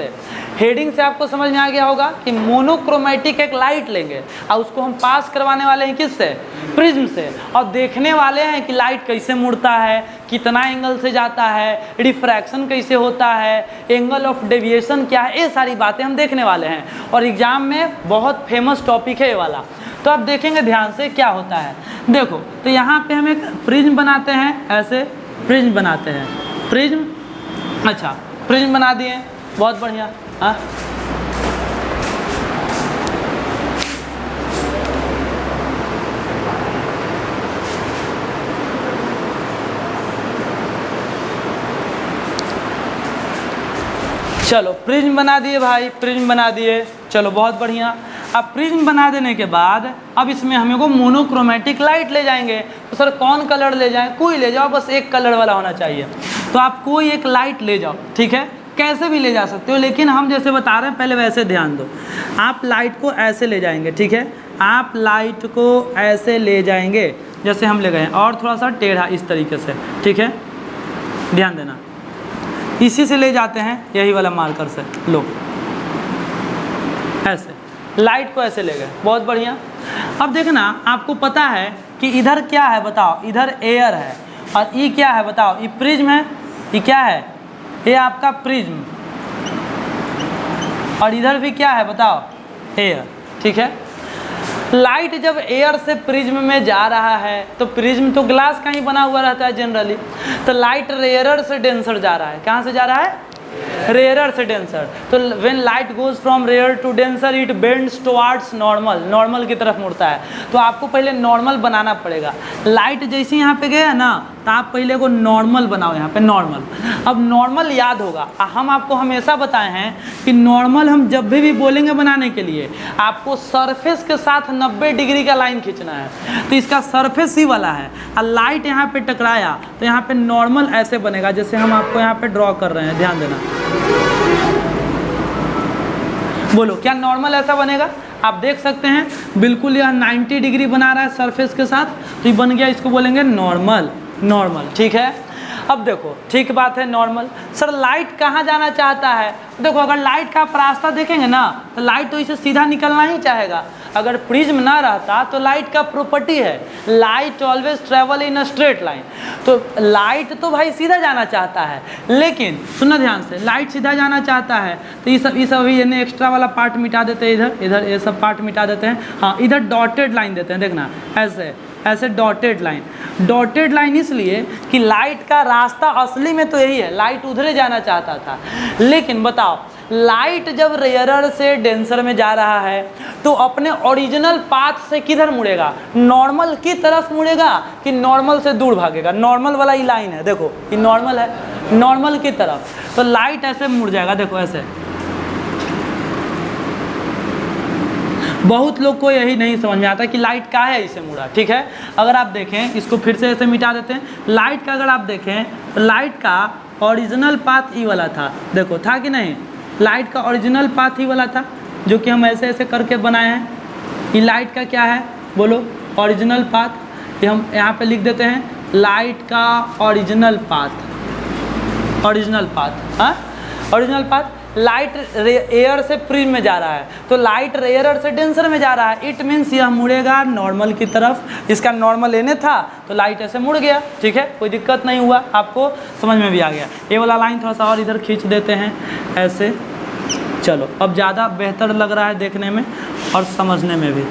से आपको समझ में आ गया होगा कि मोनोक्रोमैटिक एक लाइट लेंगे और उसको हम पास करवाने वाले हैं किससे, प्रिज्म से, और देखने वाले हैं कि लाइट कैसे मुड़ता है, कितना एंगल से जाता है, रिफ्रैक्शन कैसे होता है, एंगल ऑफ डेविएशन क्या है, ये सारी बातें हम देखने वाले हैं। और एग्जाम में बहुत फेमस टॉपिक है ये वाला, तो आप देखेंगे ध्यान से क्या होता है। देखो तो यहाँ पे हम एक प्रिज्म बनाते हैं, ऐसे प्रिज्म बनाते हैं, प्रिज्म, अच्छा प्रिज्म बना दिए, बहुत बढ़िया। हाँ चलो प्रिज्म बना दिए भाई, प्रिज्म बना दिए, चलो बहुत बढ़िया। अब प्रिज्म बना देने के बाद अब इसमें हमें को मोनोक्रोमैटिक लाइट ले जाएंगे, तो सर कौन कलर ले जाएं, कोई ले जाओ, बस एक कलर वाला होना चाहिए। तो आप कोई एक लाइट ले जाओ, ठीक है, कैसे भी ले जा सकते हो, लेकिन हम जैसे बता रहे हैं पहले वैसे ध्यान दो। आप लाइट को ऐसे ले जाएंगे, ठीक है, आप लाइट को ऐसे ले जाएंगे जैसे हम ले गए, और थोड़ा सा टेढ़ा इस तरीके से, ठीक है, ध्यान देना, इसी से ले जाते हैं, यही वाला मार्कर से, लो ऐसे लाइट को ऐसे ले गए, बहुत बढ़िया। अब देखना, आपको पता है कि इधर क्या है बताओ, इधर एयर है, और ये क्या है बताओ, ये प्रिज्म है, ये क्या है, ये आपका प्रिज्म, और इधर भी क्या है बताओ, एयर, ठीक है। लाइट जब एयर से प्रिज्म में जा रहा है तो प्रिज्म तो ग्लास का ही बना हुआ रहता है जनरली, तो लाइट रेयरर से डेंसर जा रहा है, कहाँ से जा रहा है, रेयरर से डेंसर। तो when light goes from rare to denser it bends towards normal, normal की तरफ मुड़ता है। तो आपको पहले नॉर्मल बनाना पड़ेगा। लाइट जैसे यहाँ पे गया ना, तो आप पहले को नॉर्मल बनाओ, यहाँ पे नॉर्मल। अब नॉर्मल याद होगा, हम आपको हमेशा बताए हैं कि नॉर्मल हम जब भी बोलेंगे बनाने के लिए आपको सरफेस के साथ 90 डिग्री का लाइन खींचना है। तो इसका सरफेस ही वाला है, और लाइट यहाँ पे टकराया तो यहाँ पे नॉर्मल ऐसे बनेगा, जैसे हम आपको यहाँ पे ड्रॉ कर रहे हैं, ध्यान देना। बोलो क्या नॉर्मल ऐसा बनेगा? आप देख सकते हैं बिल्कुल यह 90 डिग्री बना रहा है सरफेस के साथ, तो ये बन गया, इसको बोलेंगे नॉर्मल, नॉर्मल, ठीक है। अब देखो, ठीक बात है, नॉर्मल। सर लाइट कहाँ जाना चाहता है? देखो अगर लाइट का आप रास्ता देखेंगे ना, तो लाइट तो इसे सीधा निकलना ही चाहेगा। अगर प्रिज्म ना रहता तो लाइट का प्रॉपर्टी है light always travel in a straight line, तो लाइट तो भाई सीधा जाना चाहता है, लेकिन सुनना ध्यान से, लाइट सीधा जाना चाहता है तो ये सब ये एक्स्ट्रा वाला पार्ट मिटा देते हैं, इधर इधर ये सब पार्ट मिटा देते हैं। हाँ, इधर डॉटेड लाइन देते हैं, देखना ऐसे ऐसे डॉटेड लाइन। डॉटेड लाइन इसलिए कि लाइट का रास्ता असली में तो यही है, लाइट उधरे जाना चाहता था, लेकिन बताओ लाइट जब रेयरर से डेंसर में जा रहा है तो अपने ओरिजिनल पाथ से किधर मुड़ेगा? नॉर्मल की तरफ मुड़ेगा कि नॉर्मल से दूर भागेगा? नॉर्मल वाला ही लाइन है, देखो ये नॉर्मल है, नॉर्मल की तरफ, तो लाइट ऐसे मुड़ जाएगा, देखो ऐसे। बहुत लोग को यही नहीं समझ में आता कि लाइट का है इसे मुड़ा, ठीक है। अगर आप देखें, इसको फिर से ऐसे मिटा देते हैं, लाइट का अगर आप देखें तो लाइट का ओरिजिनल पाथ ई वाला था, देखो था कि नहीं, लाइट का ओरिजिनल पाथ ही वाला था, जो कि हम ऐसे ऐसे करके बनाए हैं। ये लाइट का क्या है बोलो? Original path. ये हम यहाँ पे लिख देते हैं, लाइट का ओरिजिनल पाथ, ओरिजिनल पाथ, हाँ ओरिजिनल पाथ। लाइट एयर से प्रिज्म में जा रहा है, तो लाइट रेयरर से डेंसर में जा रहा है, इट मीन्स यह मुड़ेगा नॉर्मल की तरफ। इसका नॉर्मल लेने था तो लाइट ऐसे मुड़ गया, ठीक है, कोई दिक्कत नहीं हुआ, आपको समझ में भी आ गया। ये वाला लाइन थोड़ा सा और इधर खींच देते हैं ऐसे, चलो अब ज़्यादा बेहतर लग रहा है देखने में और समझने में भी।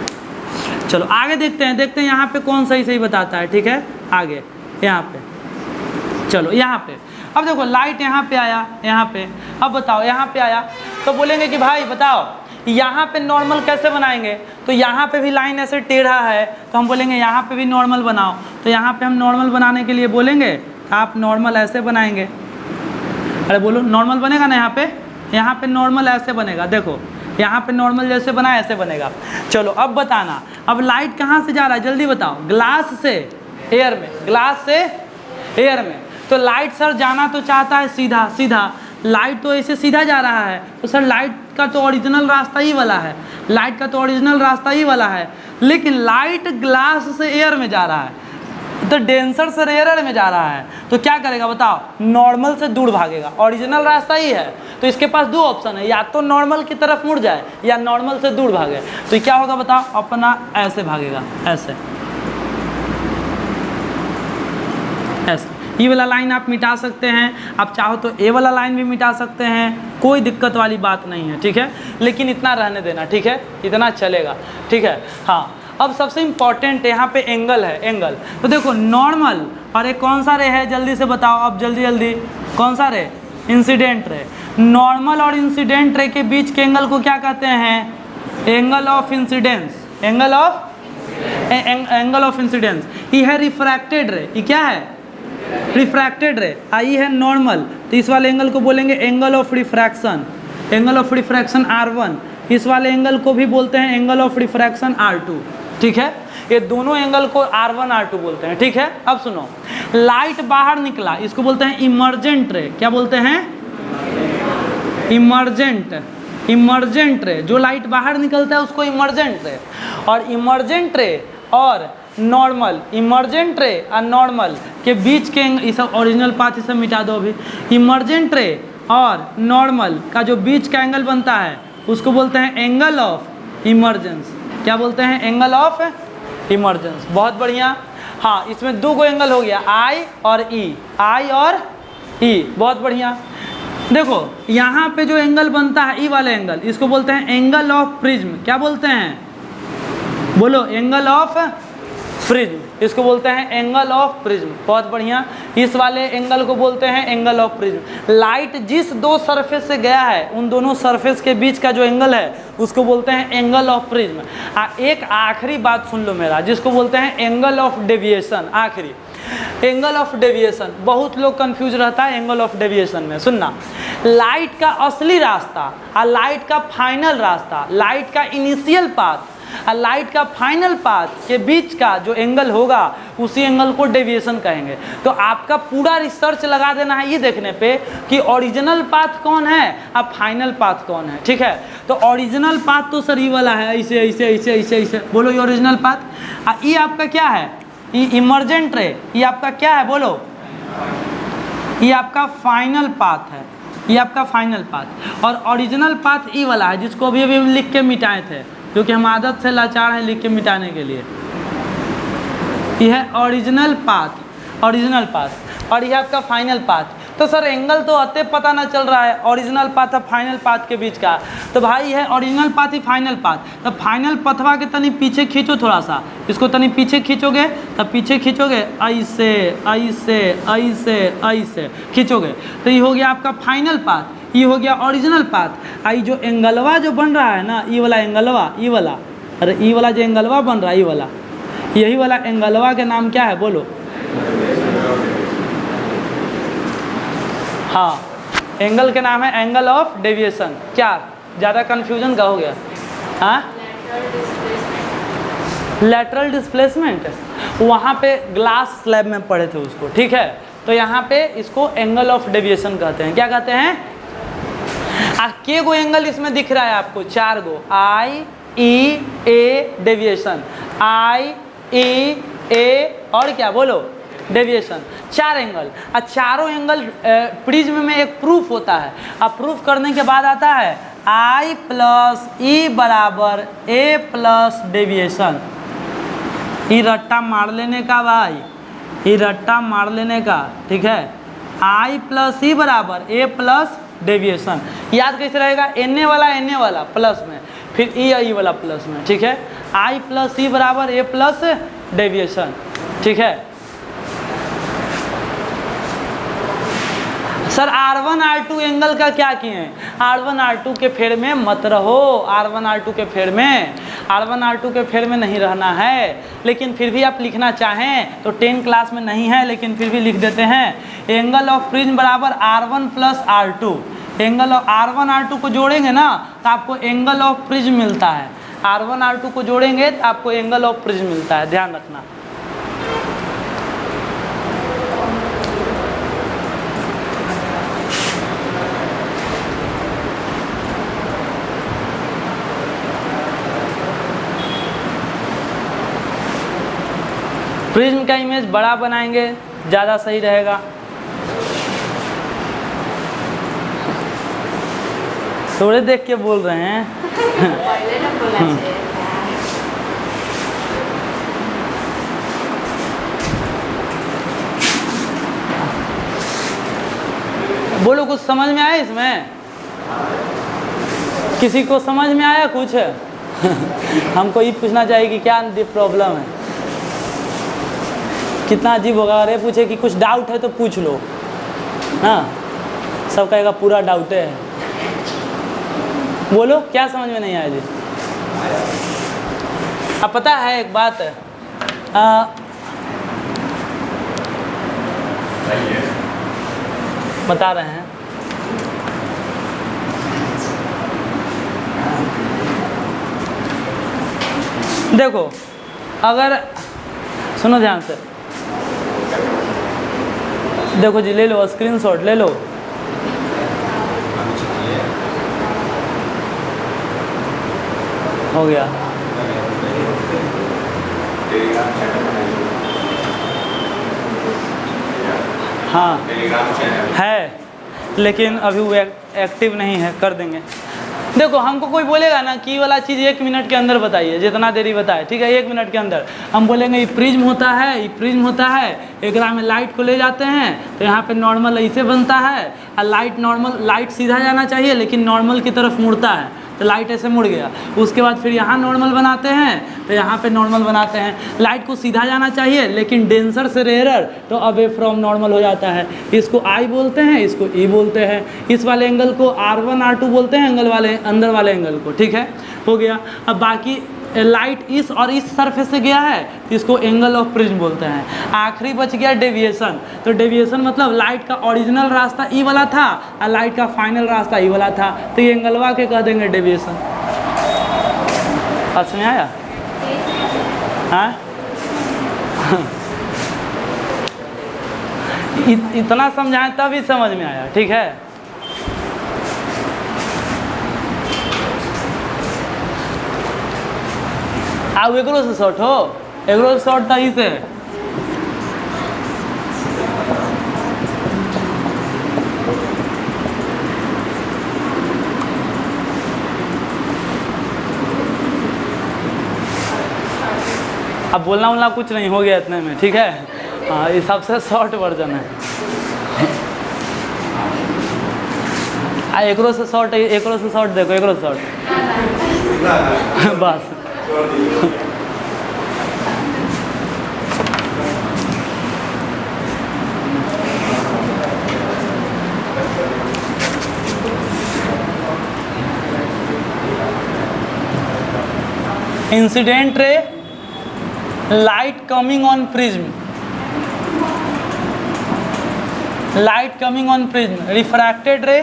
चलो आगे देखते हैं, देखते हैं यहाँ पे कौन सही सही बताता है, ठीक है। आगे यहाँ पे, चलो यहाँ पे, अब देखो लाइट यहाँ पे आया, यहाँ पे, अब बताओ यहाँ पे आया तो बोलेंगे कि भाई बताओ यहाँ पे नॉर्मल कैसे बनाएंगे? तो यहाँ पे भी लाइन ऐसे टेढ़ा है, तो हम बोलेंगे यहाँ पे भी नॉर्मल बनाओ। तो यहाँ पे हम नॉर्मल बनाने के लिए बोलेंगे आप नॉर्मल ऐसे बनाएंगे। अरे बोलो नॉर्मल बनेगा ना यहाँ पे नॉर्मल ऐसे बनेगा, देखो यहाँ पे नॉर्मल जैसे बना ऐसे बनेगा। चलो अब बताना, अब लाइट कहाँ से जा रहा है जल्दी बताओ? ग्लास से एयर में, ग्लास से एयर में। तो लाइट सर जाना तो चाहता है सीधा सीधा, लाइट तो ऐसे सीधा जा रहा है, तो सर लाइट का तो ओरिजिनल रास्ता ही वाला है, लाइट का तो ओरिजिनल रास्ता ही वाला है, लेकिन लाइट ग्लास से एयर में जा रहा है, तो डेंसर से रेयरर में जा रहा है, तो क्या करेगा बताओ? नॉर्मल से दूर भागेगा, ओरिजिनल रास्ता ही है, तो इसके पास दो ऑप्शन है, या तो नॉर्मल की तरफ मुड़ जाए या नॉर्मल से दूर भागे। तो क्या होगा बताओ? अपना ऐसे भागेगा, ऐसे ऐसे। ये वाला लाइन आप मिटा सकते हैं, आप चाहो तो ए वाला लाइन भी मिटा सकते हैं, कोई दिक्कत वाली बात नहीं है, ठीक है, लेकिन इतना रहने देना, ठीक है, इतना चलेगा, ठीक है। हाँ, अब सबसे इम्पॉर्टेंट यहाँ पे एंगल है, एंगल। तो देखो नॉर्मल और एक कौन सा रे है जल्दी से बताओ, अब जल्दी जल्दी, कौन सा रे? Incident ray. नॉर्मल और इंसिडेंट रे के बीच के एंगल को क्या कहते हैं? Angle of incidence, angle of incidence. ये है रिफ्रैक्टेड रे, ये क्या है? रिफ्रैक्टेड रे। आई है नॉर्मल, तो इस वाले एंगल को बोलेंगे angle of refraction, angle of refraction R1। इस वाले एंगल को भी बोलते हैं एंगल ऑफ रिफ्रैक्शन R2, ठीक है। ये दोनों एंगल को R1 R2 बोलते हैं, ठीक है। अब सुनो, लाइट बाहर निकला, इसको बोलते हैं इमर्जेंट रे। क्या बोलते हैं? इमर्जेंट, इमर्जेंट रे, जो लाइट बाहर निकलता है उसको इमर्जेंट रे, और इमर्जेंट रे और नॉर्मल, इमर्जेंट रे और नॉर्मल के बीच के ये सब ओरिजिनल पाथ, ये सब मिटा दो अभी। इमर्जेंट रे और नॉर्मल का जो बीच का एंगल बनता है उसको बोलते हैं एंगल ऑफ इमर्जेंस। क्या बोलते हैं? Angle of emergence. बहुत बढ़िया। हाँ, इसमें दो गो एंगल हो गया, आई और ई, आई और ई। बहुत बढ़िया। देखो यहाँ पे जो एंगल बनता है ई वाला एंगल, इसको बोलते हैं एंगल ऑफ प्रिज्म। क्या बोलते हैं? बोलो, एंगल ऑफ प्रिज्म, इसको बोलते हैं एंगल ऑफ प्रिज्म। बहुत बढ़िया। इस वाले एंगल को बोलते हैं एंगल ऑफ प्रिज्म। लाइट जिस दो सरफेस से गया है उन दोनों सरफेस के बीच का जो एंगल है उसको बोलते हैं एंगल ऑफ प्रिज्म। एक आखिरी बात सुन लो मेरा, जिसको बोलते हैं एंगल ऑफ डेविएशन। आखिरी एंगल ऑफ डेविएशन, बहुत लोग कंफ्यूज रहता है एंगल ऑफ डेविएशन में। सुनना, लाइट का असली रास्ता और लाइट का फाइनल रास्ता, लाइट का इनिशियल पाथ और लाइट का फाइनल पाथ के बीच का जो एंगल होगा उसी एंगल को डेविएशन कहेंगे। तो आपका पूरा रिसर्च लगा देना है ये देखने पे कि ओरिजिनल पाथ कौन है और फाइनल पाथ कौन है। ठीक है, तो ओरिजिनल पाथ तो सर ये वाला है, ऐसे ऐसे ऐसे ऐसे ऐसे, बोलो ये ओरिजिनल पाथ। और ये आपका क्या है? ये इमर्जेंट रे, ये आपका क्या है? बोलो, ये आपका फाइनल पाथ है, ये आपका फाइनल पाथ। और ओरिजिनल पाथ ये वाला है जिसको अभी अभी लिख के मिटाए थे, क्योंकि हम आदत से लाचार हैं लिख के मिटाने के लिए। यह है ओरिजिनल पाथ, ओरिजिनल पाथ, और यह आपका फाइनल पाथ। तो सर एंगल तो अते पता ना चल रहा है ओरिजिनल पाथ और फाइनल पाथ के बीच का। तो भाई है ओरिजिनल पाथ ही फाइनल पाथ। तो फाइनल पथवा के तनी पीछे खींचो, थोड़ा सा इसको तनी पीछे खींचोगे, तब पीछे खींचोगे ऐसे ऐसे ऐसे ऐसे खींचोगे तो ये हो गया आपका फाइनल पाथ, ये हो गया ओरिजिनल पाथ। आई जो एंगलवा जो बन रहा है ना, ये वाला एंगलवा, ये वाला, अरे ये वाला जो एंगलवा बन रहा है, ये वाला, यही वाला एंगलवा के नाम क्या है? बोलो। हाँ, एंगल के नाम है एंगल ऑफ डेविएशन। क्या ज़्यादा कन्फ्यूजन का हो गया? हाँ, लैटरल डिस्प्लेसमेंट, वहाँ पे ग्लास स्लैब में पढ़े थे उसको। ठीक है, तो यहाँ पे इसको एंगल ऑफ डेविएशन कहते हैं। क्या कहते हैं? के गो एंगल इसमें दिख रहा है आपको? 4 गो, आई ई ए डेविएशन, आई ई ए और क्या? बोलो, डेविएशन। 4 एंगल, और चारों एंगल प्रिज्म में एक प्रूफ होता है। अब प्रूफ करने के बाद आता है आई प्लस ई बराबर ए प्लस डेविएशन। ये रट्टा मार लेने का भाई, ये रट्टा मार लेने का। ठीक है, आई प्लस ई बराबर ए प्लस डेविएशन। याद कैसे रहेगा? एन वाला प्लस में, फिर ई वाला प्लस में। ठीक है, आई प्लस ई बराबर ए प्लस डेविएशन। ठीक है सर, R1 R2 एंगल का क्या किए हैं? R1 R2 के फेर में मत रहो, R1 R2 के फेर में, R1 R2 के फेर में नहीं रहना है। लेकिन फिर भी आप लिखना चाहें तो 10 क्लास में नहीं है, लेकिन फिर भी लिख देते हैं। एंगल ऑफ प्रिज्म बराबर R1 plus R2। Angle of R1 R2 को जोड़ेंगे ना तो आपको एंगल ऑफ प्रिज्म मिलता है। R1 R2 को जोड़ेंगे तो आपको एंगल ऑफ प्रिज्म मिलता है, ध्यान रखना। प्रिज्म का इमेज बड़ा बनाएंगे, ज़्यादा सही रहेगा। थोड़े देख के बोल रहे हैं। बोलो, कुछ समझ में आया इसमें? किसी को समझ में आया कुछ? हमको ये पूछना चाहिए कि क्या प्रॉब्लम है, कितना अजीब होगा। अरे पूछे कि कुछ डाउट है तो पूछ लो, हाँ, सब कहेगा पूरा डाउट है। बोलो, क्या समझ में नहीं आया जी? अब पता है एक बात है, बता रहे हैं, देखो, अगर सुनो ध्यान से, देखो जी, ले लो स्क्रीनशॉट ले लो। हो गया। हाँ है, लेकिन अभी वो एक्टिव नहीं है, कर देंगे। देखो हमको कोई बोलेगा ना कि वाला चीज़ 1 मिनट के अंदर बताइए, जितना देरी बताए, ठीक है, 1 मिनट के अंदर हम बोलेंगे ये प्रिज्म होता है, ये प्रिज्म होता है, एकरा में लाइट को ले जाते हैं तो यहाँ पे नॉर्मल ऐसे बनता है, और लाइट नॉर्मल, लाइट सीधा जाना चाहिए लेकिन नॉर्मल की तरफ मुड़ता है तो लाइट ऐसे मुड़ गया। उसके बाद फिर यहाँ नॉर्मल बनाते हैं तो यहाँ पे नॉर्मल बनाते हैं। लाइट को सीधा जाना चाहिए लेकिन डेंसर से रेयरर तो अवे फ्रॉम नॉर्मल हो जाता है। इसको आई बोलते हैं, इसको ई बोलते हैं। इस वाले एंगल को R1 R2 बोलते हैं, एंगल वाले अंदर वाले एंगल को, ठीक है, हो गया। अब बाकी लाइट इस और इस सरफेस से गया है तो इसको एंगल ऑफ प्रिज्म बोलते हैं। आखिरी बच गया डेविएशन। तो डेविएशन मतलब लाइट का ओरिजिनल रास्ता ई वाला था और लाइट का फाइनल रास्ता ई वाला था, तो ये एंगलवा के कह देंगे डेविएशन। समझ में आया? हाँ इतना समझाएं तभी समझ में आया, ठीक है। आप एकरो से शॉर्ट हो, एकरो से शॉर्ट था इसे। अब बोलना वोलना कुछ नहीं, हो गया इतने में, ठीक है। हाँ ये सबसे शॉर्ट वर्जन है। एकरो से शॉर्ट, एकरो से शॉर्ट देखो, एकरो से शॉर्ट बस। Incident ray, light coming on prism, light coming on prism. Refracted रे,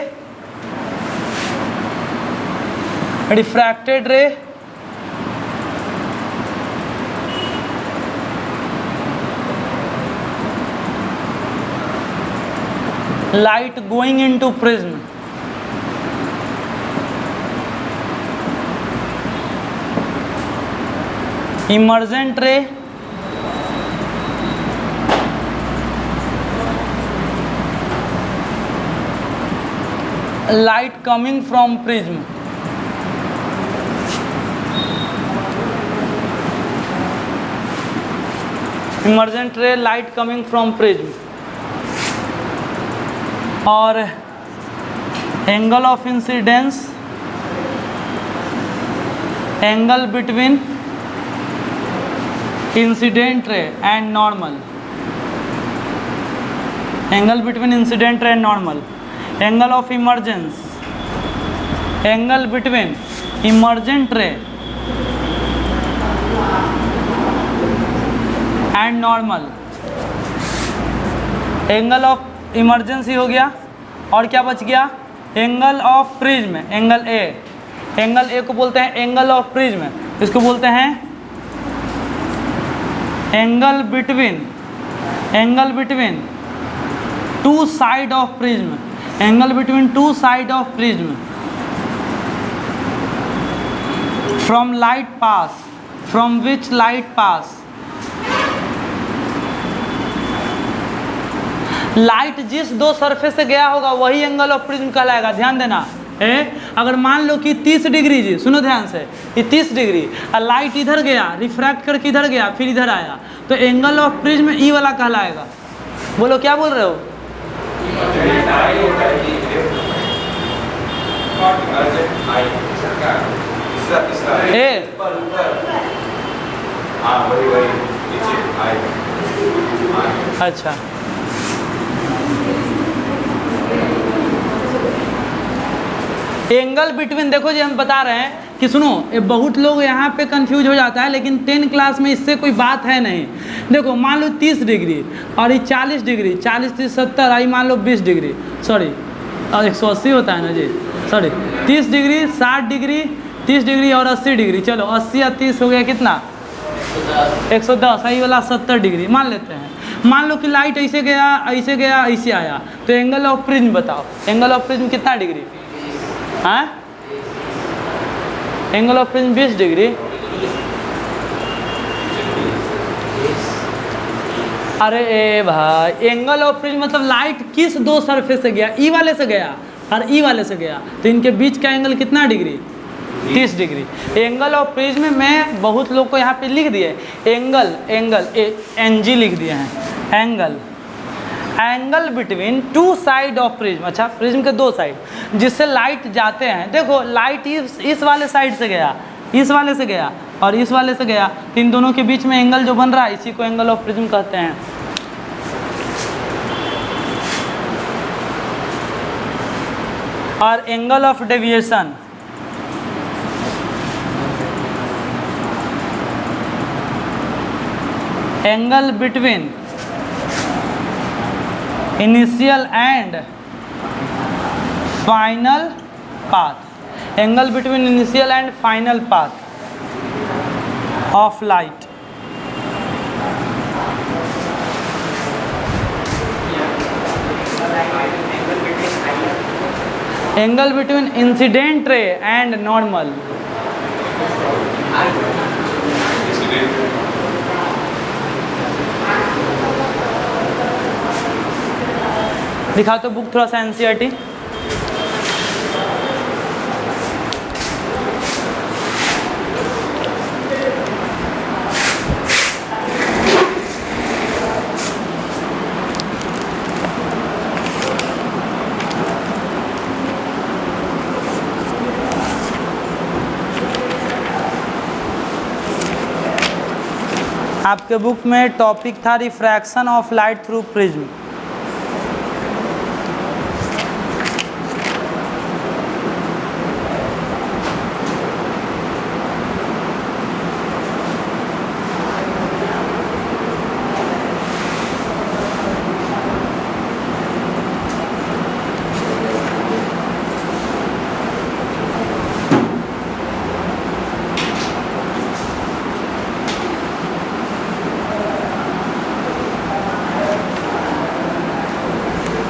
रिफ्रैक्टेड रे, light going into prism, emergent ray, light coming from prism, emergent ray, light coming from prism। और angle of incidence, angle between incident ray and normal, angle between incident ray and normal. Angle of emergence, angle between emergent रे and normal. Angle of emergency हो गया, और क्या बच गया? Angle of prism, angle A. Angle A को बोलते हैं एंगल ऑफ प्रिज्म, इसको बोलते हैं angle between, angle between two side of prism, angle between two side of prism. From light pass, from which light pass, light जिस दो surface से गया होगा वही एंगल ऑफ प्रिज्म कहलाएगा। ध्यान देना है, अगर मान लो कि 30 डिग्री, जी सुनो ध्यान से, ये 30 डिग्री और लाइट इधर गया, रिफ्रैक्ट करके इधर गया, फिर इधर आया, तो एंगल ऑफ प्रिज्म ई वाला कहलाएगा। बोलो क्या बोल रहे हो? अच्छा, एंगल बिटवीन, देखो जी हम बता रहे हैं कि सुनो, ये बहुत लोग यहाँ पे कंफ्यूज हो जाता है, लेकिन 10 क्लास में इससे कोई बात है नहीं। देखो मान लो 30 डिग्री और ये 40 डिग्री, 40 30 70, आई मान लो 20 डिग्री, सॉरी 180 होता है ना जी, सॉरी 30 डिग्री, 60 डिग्री, 30 डिग्री और 80 डिग्री। चलो 80 और 30 हो गया कितना? 110। आई वाला 70 डिग्री मान लेते हैं। मान लो कि लाइट ऐसे गया, ऐसे गया, ऐसे आया, तो एंगल ऑफ प्रिज्म बताओ, एंगल ऑफ प्रिज्म कितना डिग्री? हाँ एंगल ऑफ प्रिज्म 20 डिग्री। अरे ए भाई, एंगल ऑफ प्रिज्म मतलब लाइट किस दो सरफेस से गया, ई वाले से गया और ई वाले से गया, तो इनके बीच का एंगल कितना degree? 30 degree. Angle of prism में बहुत लोग को यहाँ पे लिख दिए एंगल, एंगल एन जी लिख दिए हैं, angle, angle between two side of prism. अच्छा, प्रिज्म के दो साइड जिससे लाइट जाते हैं। देखो लाइट इस वाले साइड से गया, इस वाले से गया और इस वाले से गया, तो इन दोनों के बीच में एंगल जो बन रहा है इसी को एंगल ऑफ प्रिज्म कहते हैं। और angle of deviation, angle between initial and final path, angle between initial and final path of light. Angle between incident ray and normal, दिखाओ तो बुक थोड़ा सा एनसीईआरटी। आपके बुक में टॉपिक था refraction of light through prism.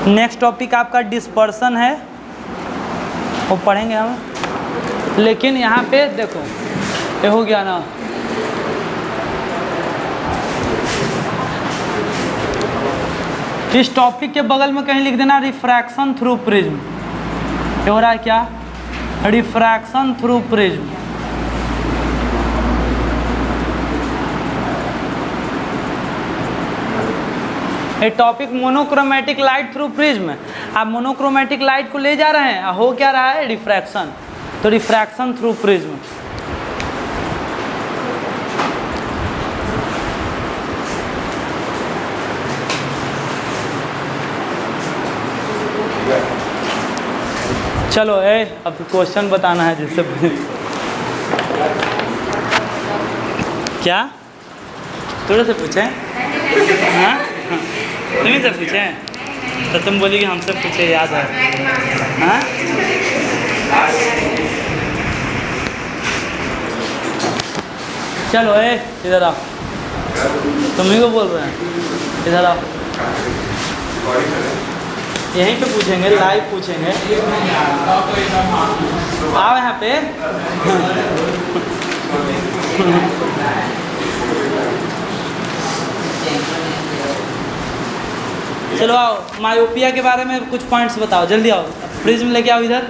Next topic आपका dispersion है, वो पढ़ेंगे हम। लेकिन यहाँ पे देखो ये हो गया ना, इस टॉपिक के बगल में कहीं लिख देना रिफ्रैक्शन थ्रू प्रिज्म। ये हो रहा है क्या? Refraction through prism. ये topic monochromatic light through prism. आप मोनोक्रोमेटिक लाइट को ले जा रहे हैं, हो क्या रहा है? रिफ्रैक्शन। तो रिफ्रैक्शन थ्रू प्रिज्म। चलो अब क्वेश्चन बताना है जिससे क्या थोड़े से पूछें? हाँ तुम्हीं से पूछें तो तुम बोली कि हमसे पूछे, याद है? हाँ चलो इधर आओ, तुम्हीं को बोल रहे हैं, इधर आओ। यहीं पे पूछेंगे, लाइव पूछेंगे। आओ यहाँ पे। चलो आओ, मायोपिया के बारे में कुछ पॉइंट्स बताओ, जल्दी आओ। प्रिज्म लेके आओ, इधर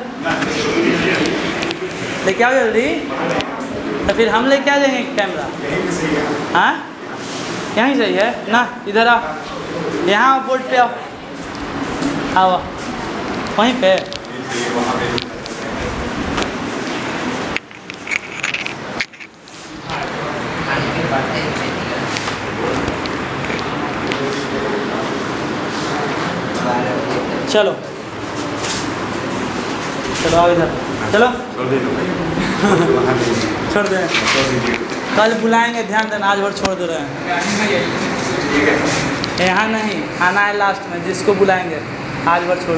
लेके आओ जल्दी, तो फिर हम लेके आ जाएंगे कैमरा। हाँ यहीं सही है ना? इधर आओ, यहाँ आओ, बोर्ड पे आओ, आओ वहीं पे। चलो चलो आओ इधर, चलो छोड़ दें, कल बुलाएंगे, ध्यान देना, आज भर छोड़ दे रहे हैं। यहाँ नहीं, आना है लास्ट में, जिसको बुलाएंगे आज भर छोड़